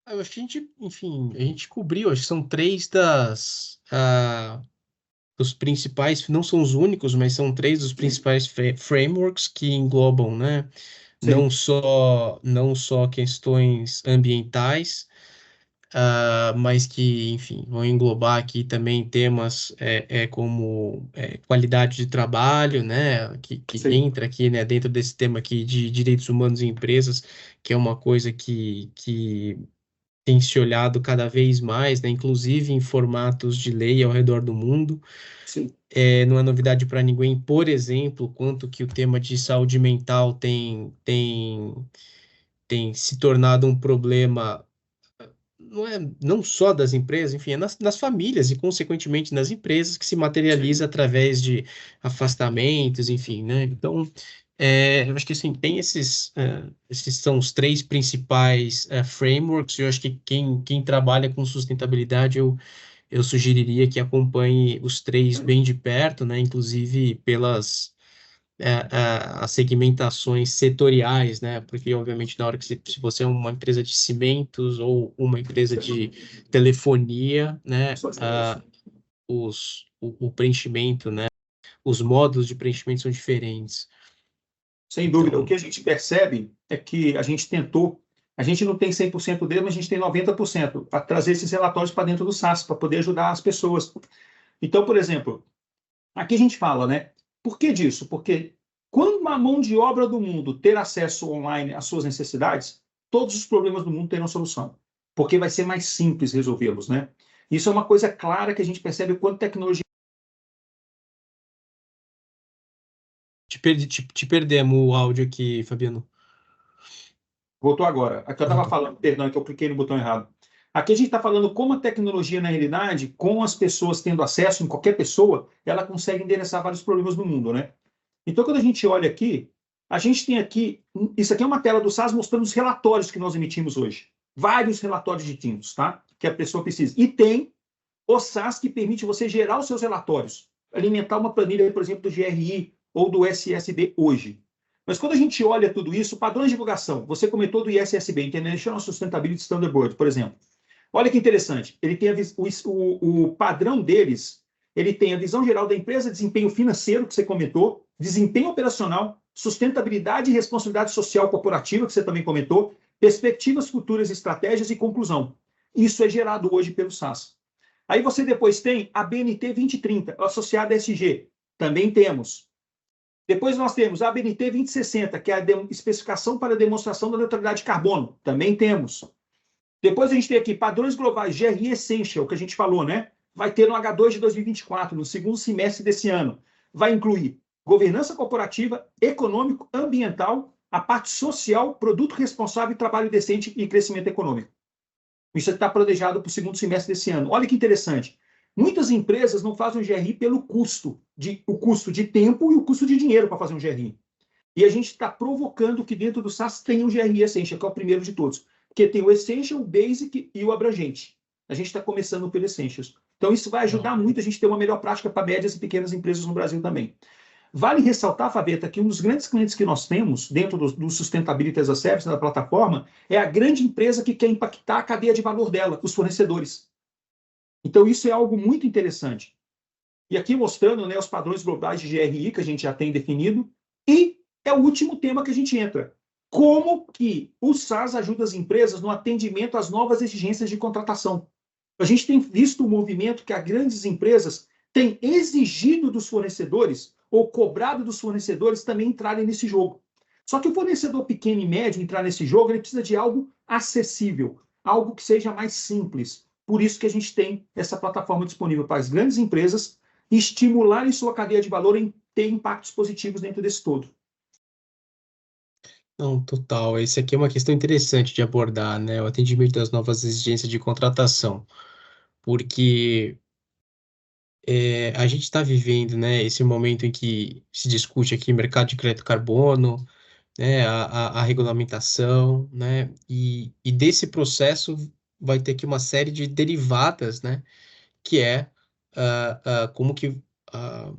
Eu acho que a gente cobriu, acho que são três dos principais, não são os únicos, mas são três dos principais frameworks que englobam, né? Não só questões ambientais, mas que, enfim, vão englobar aqui também temas como qualidade de trabalho, né, que entra aqui, né, dentro desse tema aqui de direitos humanos em empresas, que é uma coisa que tem se olhado cada vez mais, né, inclusive em formatos de lei ao redor do mundo. Sim. Não é novidade para ninguém, por exemplo, quanto que o tema de saúde mental tem se tornado um problema não só das empresas, enfim, nas famílias e, consequentemente, nas empresas, que se materializa através de afastamentos, enfim, né? Então, eu acho que, assim, tem esses são os três principais frameworks, e eu acho que quem trabalha com sustentabilidade, eu sugeriria que acompanhe os três bem de perto, né? Inclusive pelas as segmentações setoriais, né? Porque, obviamente, na hora que se você é uma empresa de cimentos ou uma empresa de telefonia, né? O preenchimento, né? Os módulos de preenchimento são diferentes. Sem dúvida. Então, o que a gente percebe é que a gente não tem 100% dele, mas a gente tem 90%, para trazer esses relatórios para dentro do SaaS, para poder ajudar as pessoas. Então, por exemplo, aqui a gente fala, né? Por que disso? Porque quando uma mão de obra do mundo ter acesso online às suas necessidades, todos os problemas do mundo terão solução, porque vai ser mais simples resolvê-los, né? Isso é uma coisa clara que a gente percebe o quanto tecnologia... Te perdemos o áudio aqui, Fabiano. Voltou agora. Aqui eu estava falando, perdão, que eu cliquei no botão errado. Aqui a gente está falando como a tecnologia, na realidade, com as pessoas tendo acesso, em qualquer pessoa, ela consegue endereçar vários problemas do mundo, né? Então, quando a gente olha aqui, a gente tem aqui, isso aqui é uma tela do SaaS mostrando os relatórios que nós emitimos hoje. Vários relatórios distintos, tá? Que a pessoa precisa. E tem o SaaS que permite você gerar os seus relatórios, alimentar uma planilha, por exemplo, do GRI ou do SSB hoje. Mas quando a gente olha tudo isso, padrões de divulgação, você comentou do ISSB, International Sustainability Standard Board, por exemplo. Olha que interessante, ele tem o padrão deles, ele tem a visão geral da empresa, desempenho financeiro, que você comentou, desempenho operacional, sustentabilidade e responsabilidade social corporativa, que você também comentou, perspectivas futuras, estratégias e conclusão. Isso é gerado hoje pelo SaaS. Aí você depois tem a BNT 2030, associada a SG. Também temos. Depois nós temos a BNT 2060, que é a especificação para a demonstração da neutralidade de carbono. Também temos. Depois a gente tem aqui padrões globais, GRI Essential, que a gente falou, né? Vai ter no H2 de 2024, no segundo semestre desse ano. Vai incluir governança corporativa, econômico, ambiental, a parte social, produto responsável, trabalho decente e crescimento econômico. Isso está planejado para o segundo semestre desse ano. Olha que interessante. Muitas empresas não fazem o GRI pelo custo de tempo e o custo de dinheiro para fazer um GRI. E a gente está provocando que dentro do SaaS tem um GRI Essential, que é o primeiro de todos. Porque tem o Essential, o Basic e o Abrangente. A gente está começando pelo Essentials. Então, isso vai ajudar muito a gente ter uma melhor prática para médias e pequenas empresas no Brasil também. Vale ressaltar, Fabeta, que um dos grandes clientes que nós temos dentro do Sustainability as a Service, da plataforma, é a grande empresa que quer impactar a cadeia de valor dela, os fornecedores. Então, isso é algo muito interessante. E aqui mostrando, né, os padrões globais de GRI que a gente já tem definido. E é o último tema que a gente entra. Como que o SaaS ajuda as empresas no atendimento às novas exigências de contratação? A gente tem visto o movimento que as grandes empresas têm exigido dos fornecedores ou cobrado dos fornecedores também entrarem nesse jogo. Só que o fornecedor pequeno e médio entrar nesse jogo, ele precisa de algo acessível, algo que seja mais simples. Por isso que a gente tem essa plataforma disponível para as grandes empresas estimularem sua cadeia de valor em ter impactos positivos dentro desse todo. Não, total. Esse aqui é uma questão interessante de abordar, né? O atendimento das novas exigências de contratação. Porque a gente está vivendo, né, esse momento em que se discute aqui mercado de crédito carbono, né, a regulamentação, né, e desse processo vai ter aqui uma série de derivadas, né, que é como que ah,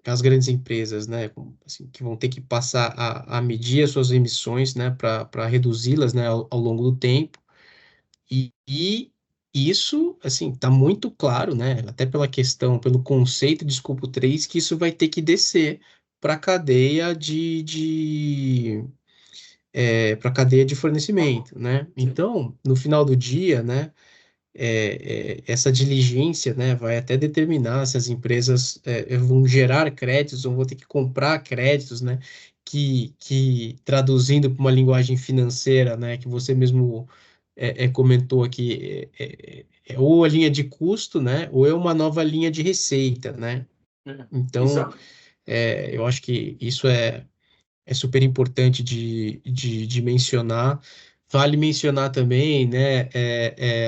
as grandes empresas, né, assim, que vão ter que passar a medir as suas emissões, né, para reduzi-las, né, ao longo do tempo, e isso, assim, está muito claro, né, até pela questão, pelo conceito de escopo 3, que isso vai ter que descer para a cadeia para a cadeia de fornecimento, né? Então, no final do dia, né, essa diligência, né, vai até determinar se as empresas vão gerar créditos ou vão ter que comprar créditos, né, que traduzindo para uma linguagem financeira, né, que você mesmo comentou aqui, ou a linha de custo, né, ou é uma nova linha de receita, né? Então, Exato. eu acho que isso é super importante de mencionar. Vale mencionar também, né,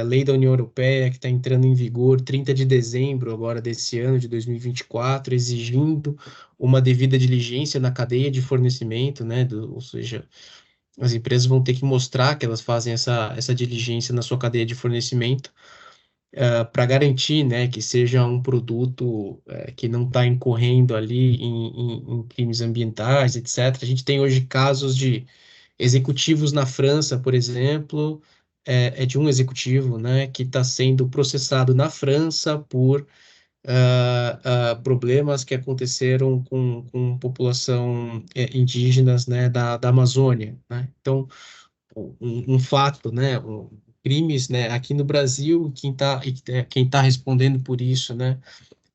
a lei da União Europeia que está entrando em vigor 30 de dezembro agora desse ano, de 2024, exigindo uma devida diligência na cadeia de fornecimento, né, ou seja, as empresas vão ter que mostrar que elas fazem essa diligência na sua cadeia de fornecimento, para garantir, né, que seja um produto que não está incorrendo ali em crimes ambientais, etc. A gente tem hoje casos de executivos na França, por exemplo, de um executivo, né, que está sendo processado na França por problemas que aconteceram com população indígenas, né, da Amazônia, né? Então, um fato, né, crimes, né, aqui no Brasil, quem tá respondendo por isso, né,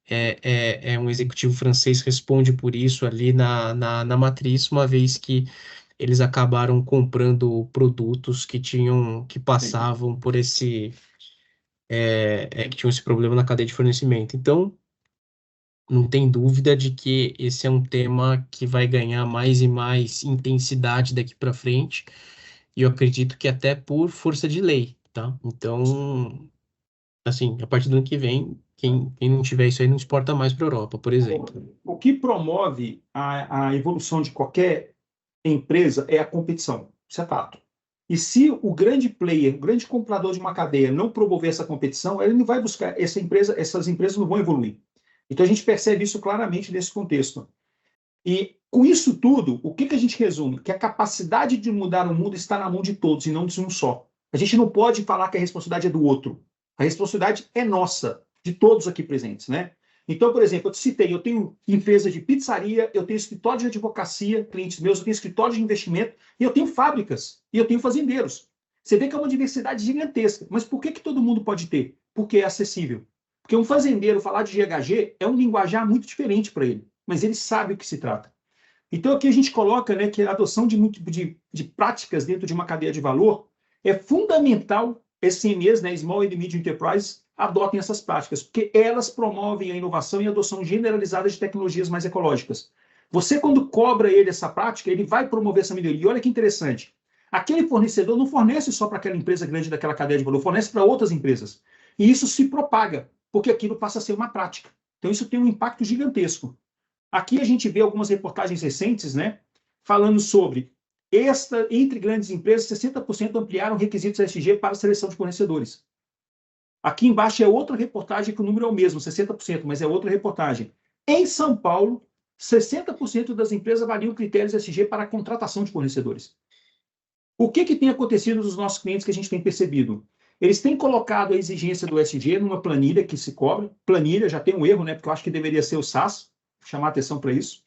é um executivo francês responde por isso ali na matriz, uma vez que eles acabaram comprando produtos que passavam por que tinham esse problema na cadeia de fornecimento. Então, não tem dúvida de que esse é um tema que vai ganhar mais e mais intensidade daqui para frente, e eu acredito que até por força de lei, tá? Então, assim, a partir do ano que vem, quem não tiver isso aí não exporta mais para a Europa, por exemplo. O que promove a evolução de qualquer empresa é a competição. Isso é fato. E se o grande player, o grande comprador de uma cadeia não promover essa competição, ele não vai buscar essas empresas não vão evoluir. Então a gente percebe isso claramente nesse contexto. E com isso tudo, o que a gente resume? Que a capacidade de mudar o mundo está na mão de todos e não de um só. A gente não pode falar que a responsabilidade é do outro. A responsabilidade é nossa, de todos aqui presentes, né? Então, por exemplo, eu te citei, eu tenho empresa de pizzaria, eu tenho escritório de advocacia, clientes meus, eu tenho escritório de investimento, e eu tenho fábricas, e eu tenho fazendeiros. Você vê que é uma diversidade gigantesca. Mas por que todo mundo pode ter? Porque é acessível. Porque um fazendeiro falar de GHG é um linguajar muito diferente para ele, mas ele sabe o que se trata. Então, aqui a gente coloca, né, que a adoção de práticas dentro de uma cadeia de valor é fundamental, SMEs, né, Small and Medium Enterprise, adotem essas práticas, porque elas promovem a inovação e a adoção generalizada de tecnologias mais ecológicas. Você, quando cobra ele essa prática, ele vai promover essa melhoria. E olha que interessante, aquele fornecedor não fornece só para aquela empresa grande daquela cadeia de valor, fornece para outras empresas. E isso se propaga, porque aquilo passa a ser uma prática. Então, isso tem um impacto gigantesco. Aqui a gente vê algumas reportagens recentes, né, falando sobre entre grandes empresas, 60% ampliaram requisitos ESG para a seleção de fornecedores. Aqui embaixo é outra reportagem que o número é o mesmo, 60%, mas é outra reportagem. Em São Paulo, 60% das empresas avaliam critérios ESG para a contratação de fornecedores. O que tem acontecido nos nossos clientes que a gente tem percebido? Eles têm colocado a exigência do ESG numa planilha que se cobra. Planilha já tem um erro, né? Porque eu acho que deveria ser o SAS, chamar atenção para isso.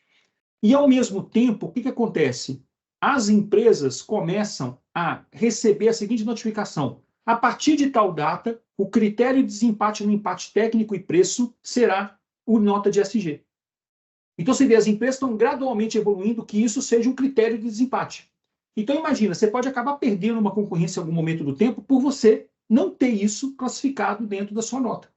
E, ao mesmo tempo, o que acontece? As empresas começam a receber a seguinte notificação: a partir de tal data, o critério de desempate no empate técnico e preço será o nota de ESG. Então, você vê, as empresas estão gradualmente evoluindo que isso seja um critério de desempate. Então, imagina, você pode acabar perdendo uma concorrência em algum momento do tempo por você não ter isso classificado dentro da sua nota.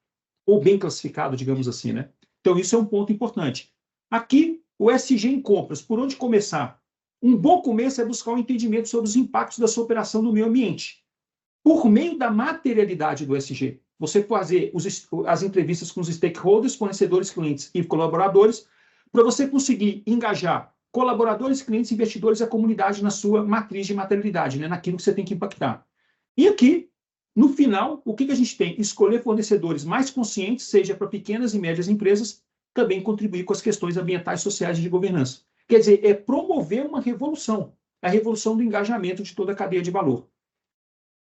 Ou bem classificado, digamos assim, né? Então, isso é um ponto importante. Aqui, o ESG em compras. Por onde começar? Um bom começo é buscar um entendimento sobre os impactos da sua operação no meio ambiente. Por meio da materialidade do ESG, você fazer as entrevistas com os stakeholders, fornecedores, clientes e colaboradores, para você conseguir engajar colaboradores, clientes, investidores e a comunidade na sua matriz de materialidade, né, naquilo que você tem que impactar. E aqui, no final, o que a gente tem? Escolher fornecedores mais conscientes, seja para pequenas e médias empresas, também contribuir com as questões ambientais, sociais e de governança. Quer dizer, é promover uma revolução, a revolução do engajamento de toda a cadeia de valor.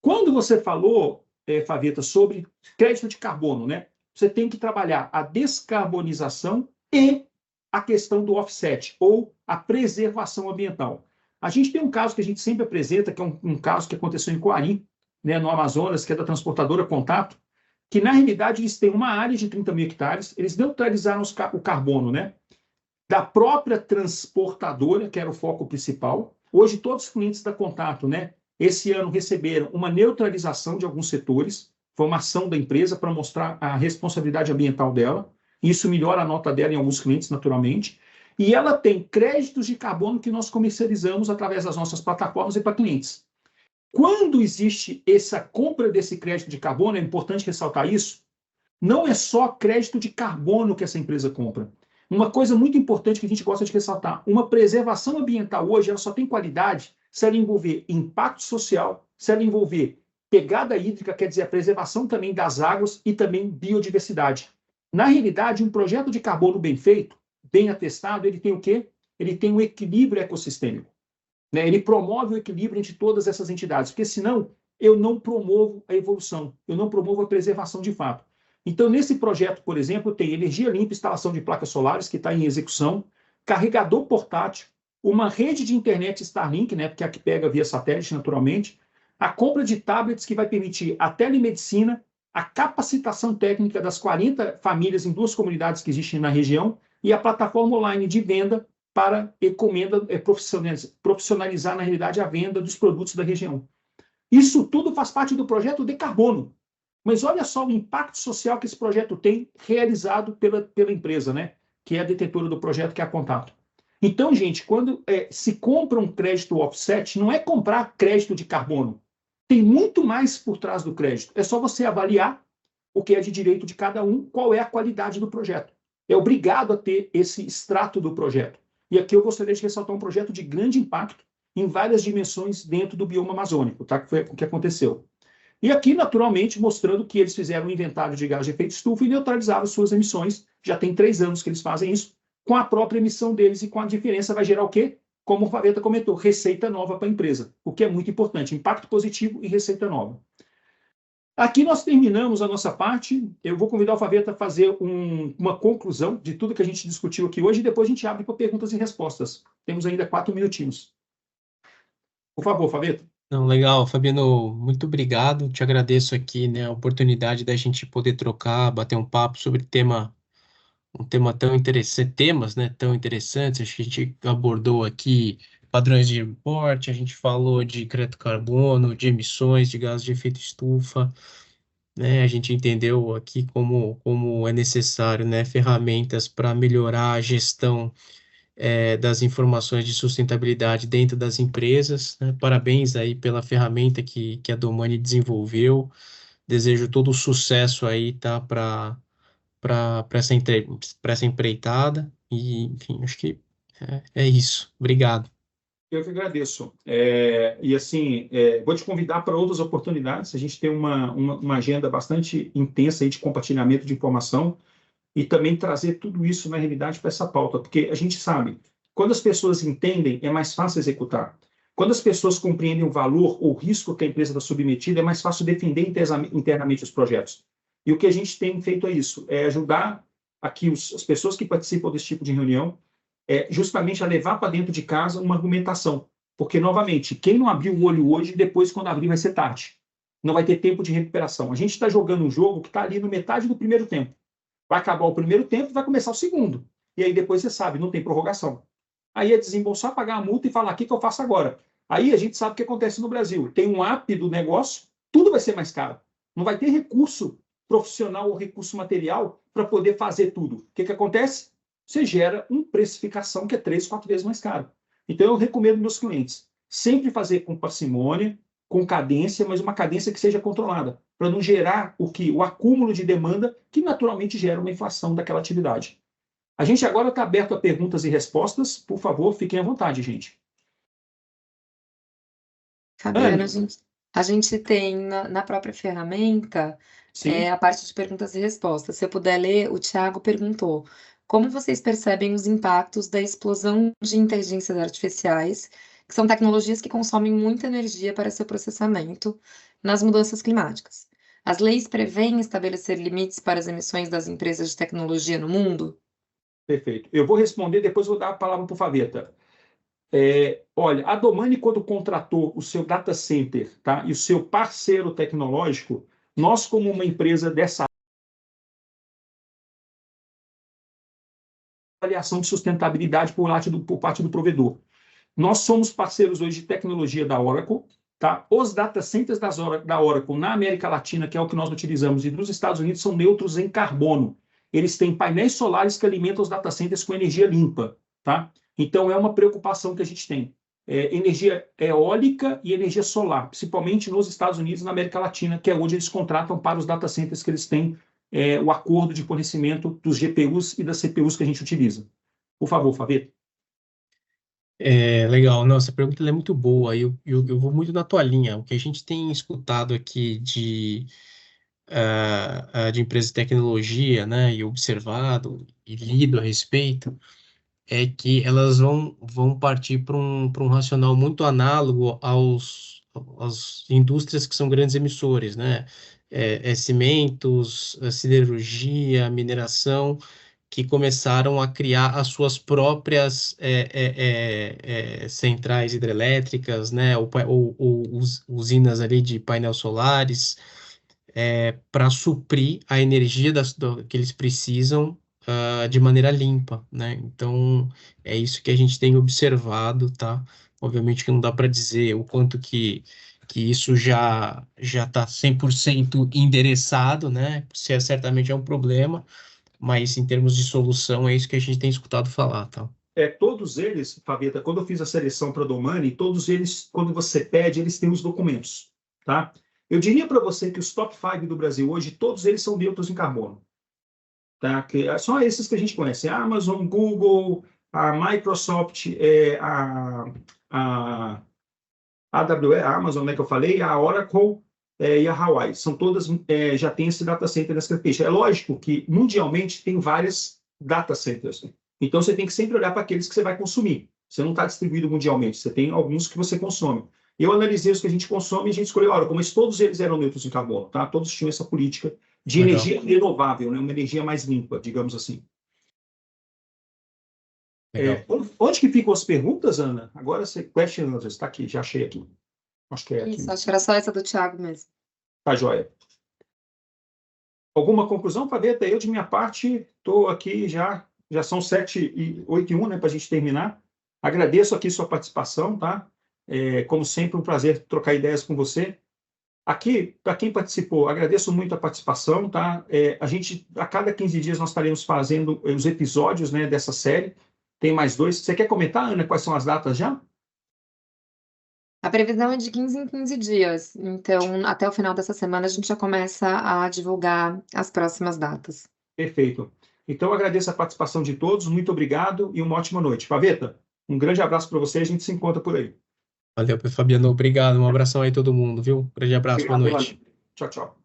Quando você falou, Faveta, sobre crédito de carbono, né? Você tem que trabalhar a descarbonização e a questão do offset, ou a preservação ambiental. A gente tem um caso que a gente sempre apresenta, que é um caso que aconteceu em Coari, né, no Amazonas, que é da transportadora Contato, que na realidade eles têm uma área de 30 mil hectares, eles neutralizaram o carbono, né, da própria transportadora, que era o foco principal. Hoje todos os clientes da Contato, né, esse ano receberam uma neutralização de alguns setores, foi uma ação da empresa para mostrar a responsabilidade ambiental dela. Isso melhora a nota dela em alguns clientes, naturalmente. E ela tem créditos de carbono que nós comercializamos através das nossas plataformas e para clientes. Quando existe essa compra desse crédito de carbono, é importante ressaltar isso, não é só crédito de carbono que essa empresa compra. Uma coisa muito importante que a gente gosta de ressaltar, uma preservação ambiental hoje, ela só tem qualidade se ela envolver impacto social, se ela envolver pegada hídrica, quer dizer, a preservação também das águas e também biodiversidade. Na realidade, um projeto de carbono bem feito, bem atestado, ele tem o quê? Ele tem um equilíbrio ecossistêmico, né? Ele promove o equilíbrio entre todas essas entidades, porque senão eu não promovo a evolução, eu não promovo a preservação de fato. Então, nesse projeto, por exemplo, tem energia limpa, instalação de placas solares, que está em execução, carregador portátil, uma rede de internet Starlink, né, porque é a que pega via satélite, naturalmente, a compra de tablets que vai permitir a telemedicina, a capacitação técnica das 40 famílias em 2 comunidades que existem na região e a plataforma online de venda para encomenda, profissionalizar, na realidade, a venda dos produtos da região. Isso tudo faz parte do projeto de carbono. Mas olha só o impacto social que esse projeto tem realizado pela empresa, né? Que é a detentora do projeto, que é a Contato. Então, gente, quando se compra um crédito offset, não é comprar crédito de carbono. Tem muito mais por trás do crédito. É só você avaliar o que é de direito de cada um, qual é a qualidade do projeto. É obrigado a ter esse extrato do projeto. E aqui eu gostaria de ressaltar um projeto de grande impacto em várias dimensões dentro do bioma amazônico, tá? Que foi o que aconteceu. E aqui, naturalmente, mostrando que eles fizeram um inventário de gás de efeito estufa e neutralizaram suas emissões. Já tem 3 anos que eles fazem isso, com a própria emissão deles, e com a diferença vai gerar o quê? Como o Faveta comentou, receita nova para a empresa, o que é muito importante, impacto positivo e receita nova. Aqui nós terminamos a nossa parte. Eu vou convidar o Faveta a fazer uma conclusão de tudo que a gente discutiu aqui hoje e depois a gente abre para perguntas e respostas. Temos ainda 4 minutinhos. Por favor, Faveta. Não, legal, Fabiano, muito obrigado. Te agradeço aqui, né, a oportunidade da gente poder trocar, bater um papo sobre um tema tão interessante, temas, né, tão interessantes. Acho que a gente abordou aqui padrões de reporte, a gente falou de crédito carbono, de emissões de gases de efeito estufa, né? A gente entendeu aqui como é necessário, né, ferramentas para melhorar a gestão das informações de sustentabilidade dentro das empresas, né? Parabéns aí pela ferramenta que a Domani desenvolveu. Desejo todo o sucesso aí, tá, para essa empreitada. E, enfim, acho que é isso. Obrigado. Eu que agradeço. E assim, vou te convidar para outras oportunidades. A gente tem uma agenda bastante intensa aí de compartilhamento de informação e também trazer tudo isso na realidade para essa pauta, porque a gente sabe, quando as pessoas entendem, é mais fácil executar. Quando as pessoas compreendem o valor ou o risco que a empresa está submetida, é mais fácil defender internamente os projetos. E o que a gente tem feito é isso, é ajudar aqui as pessoas que participam desse tipo de reunião, justamente a levar para dentro de casa uma argumentação. Porque, novamente, quem não abriu o olho hoje, depois, quando abrir, vai ser tarde. Não vai ter tempo de recuperação. A gente está jogando um jogo que está ali no metade do primeiro tempo. Vai acabar o primeiro tempo e vai começar o segundo. E aí depois você sabe, não tem prorrogação. Aí é desembolsar, pagar a multa e falar: o que eu faço agora? Aí a gente sabe o que acontece no Brasil. Tem um app do negócio, tudo vai ser mais caro. Não vai ter recurso profissional ou recurso material para poder fazer tudo. O que acontece? Você gera uma precificação que é 3, 4 vezes mais caro. Então eu recomendo meus clientes sempre fazer com parcimônia, com cadência, mas uma cadência que seja controlada, para não gerar o acúmulo de demanda que naturalmente gera uma inflação daquela atividade. A gente agora está aberto a perguntas e respostas. Por favor, fiquem à vontade, gente. Fabiana, Anne, a gente tem na própria ferramenta sim, a parte de perguntas e respostas. Se eu puder ler, o Tiago perguntou: como vocês percebem os impactos da explosão de inteligências artificiais, que são tecnologias que consomem muita energia para seu processamento, nas mudanças climáticas? As leis prevêem estabelecer limites para as emissões das empresas de tecnologia no mundo? perfeito. Eu vou responder, depois vou dar a palavra para o Faveta. Olha, a Domani, quando contratou o seu data center, tá, e o seu parceiro tecnológico, nós, como uma empresa dessa avaliação de sustentabilidade por parte do provedor. Nós somos parceiros hoje de tecnologia da Oracle, tá? Os data centers da Oracle na América Latina, que é o que nós utilizamos, e nos Estados Unidos, são neutros em carbono. Eles têm painéis solares que alimentam os data centers com energia limpa, tá? Então, é uma preocupação que a gente tem. Energia eólica e energia solar, principalmente nos Estados Unidos e na América Latina, que é onde eles contratam para os data centers que eles têm o acordo de fornecimento dos GPUs e das CPUs que a gente utiliza. Por favor, Fabio. Legal, nossa, a pergunta ela é muito boa. Eu vou muito na tua linha. O que a gente tem escutado aqui de empresas de tecnologia, né, e observado e lido a respeito, é que elas vão partir para um racional muito análogo às indústrias que são grandes emissores, né? Cimentos, siderurgia, mineração, que começaram a criar as suas próprias centrais hidrelétricas, né? Ou usinas ali de painéis solares, para suprir a energia que eles precisam de maneira limpa, né? Então, é isso que a gente tem observado, tá? Obviamente que não dá para dizer o quanto que isso já está 100% endereçado, né? Se certamente é um problema, mas em termos de solução é isso que a gente tem escutado falar, tá? Todos eles, Faveta, quando eu fiz a seleção para a Domani, todos eles, quando você pede, eles têm os documentos, tá? Eu diria para você que os top 5 do Brasil hoje, todos eles são neutros em carbono, tá? Só esses que a gente conhece, a Amazon, Google, a Microsoft, a AWS, a Amazon, né, que eu falei, a Oracle e a Hawaii. São todas, já tem esse data center nessa característica. É lógico que, mundialmente, tem várias data centers. Então, você tem que sempre olhar para aqueles que você vai consumir. Você não está distribuído mundialmente, você tem alguns que você consome. Eu analisei os que a gente consome e a gente escolheu, olha, como todos eles eram neutros em carbono, tá? Todos tinham essa política de Legal. energia renovável, né? Uma energia mais limpa, digamos assim. Legal. Onde que ficam as perguntas, Ana? Agora você question answers, está aqui, já achei aqui. Acho que é aqui. Isso, acho que era só essa do Thiago mesmo. Tá, joia. Alguma conclusão, Paveta? Eu, de minha parte, estou aqui já são 7h08, né, para a gente terminar. Agradeço aqui sua participação, tá? Como sempre, um prazer trocar ideias com você. Aqui, para quem participou, agradeço muito a participação, tá? A cada 15 dias, nós estaremos fazendo os episódios, né, dessa série. Tem mais 2. Você quer comentar, Ana, quais são as datas já? A previsão é de 15 em 15 dias, então até o final dessa semana a gente já começa a divulgar as próximas datas. Perfeito. Então, eu agradeço a participação de todos, muito obrigado e uma ótima noite. Paveta, um grande abraço para você, a gente se encontra por aí. Valeu, Fabiano. Obrigado. Um abração aí a todo mundo, viu? Grande abraço. Boa Obrigado, noite. Ana. Tchau, tchau.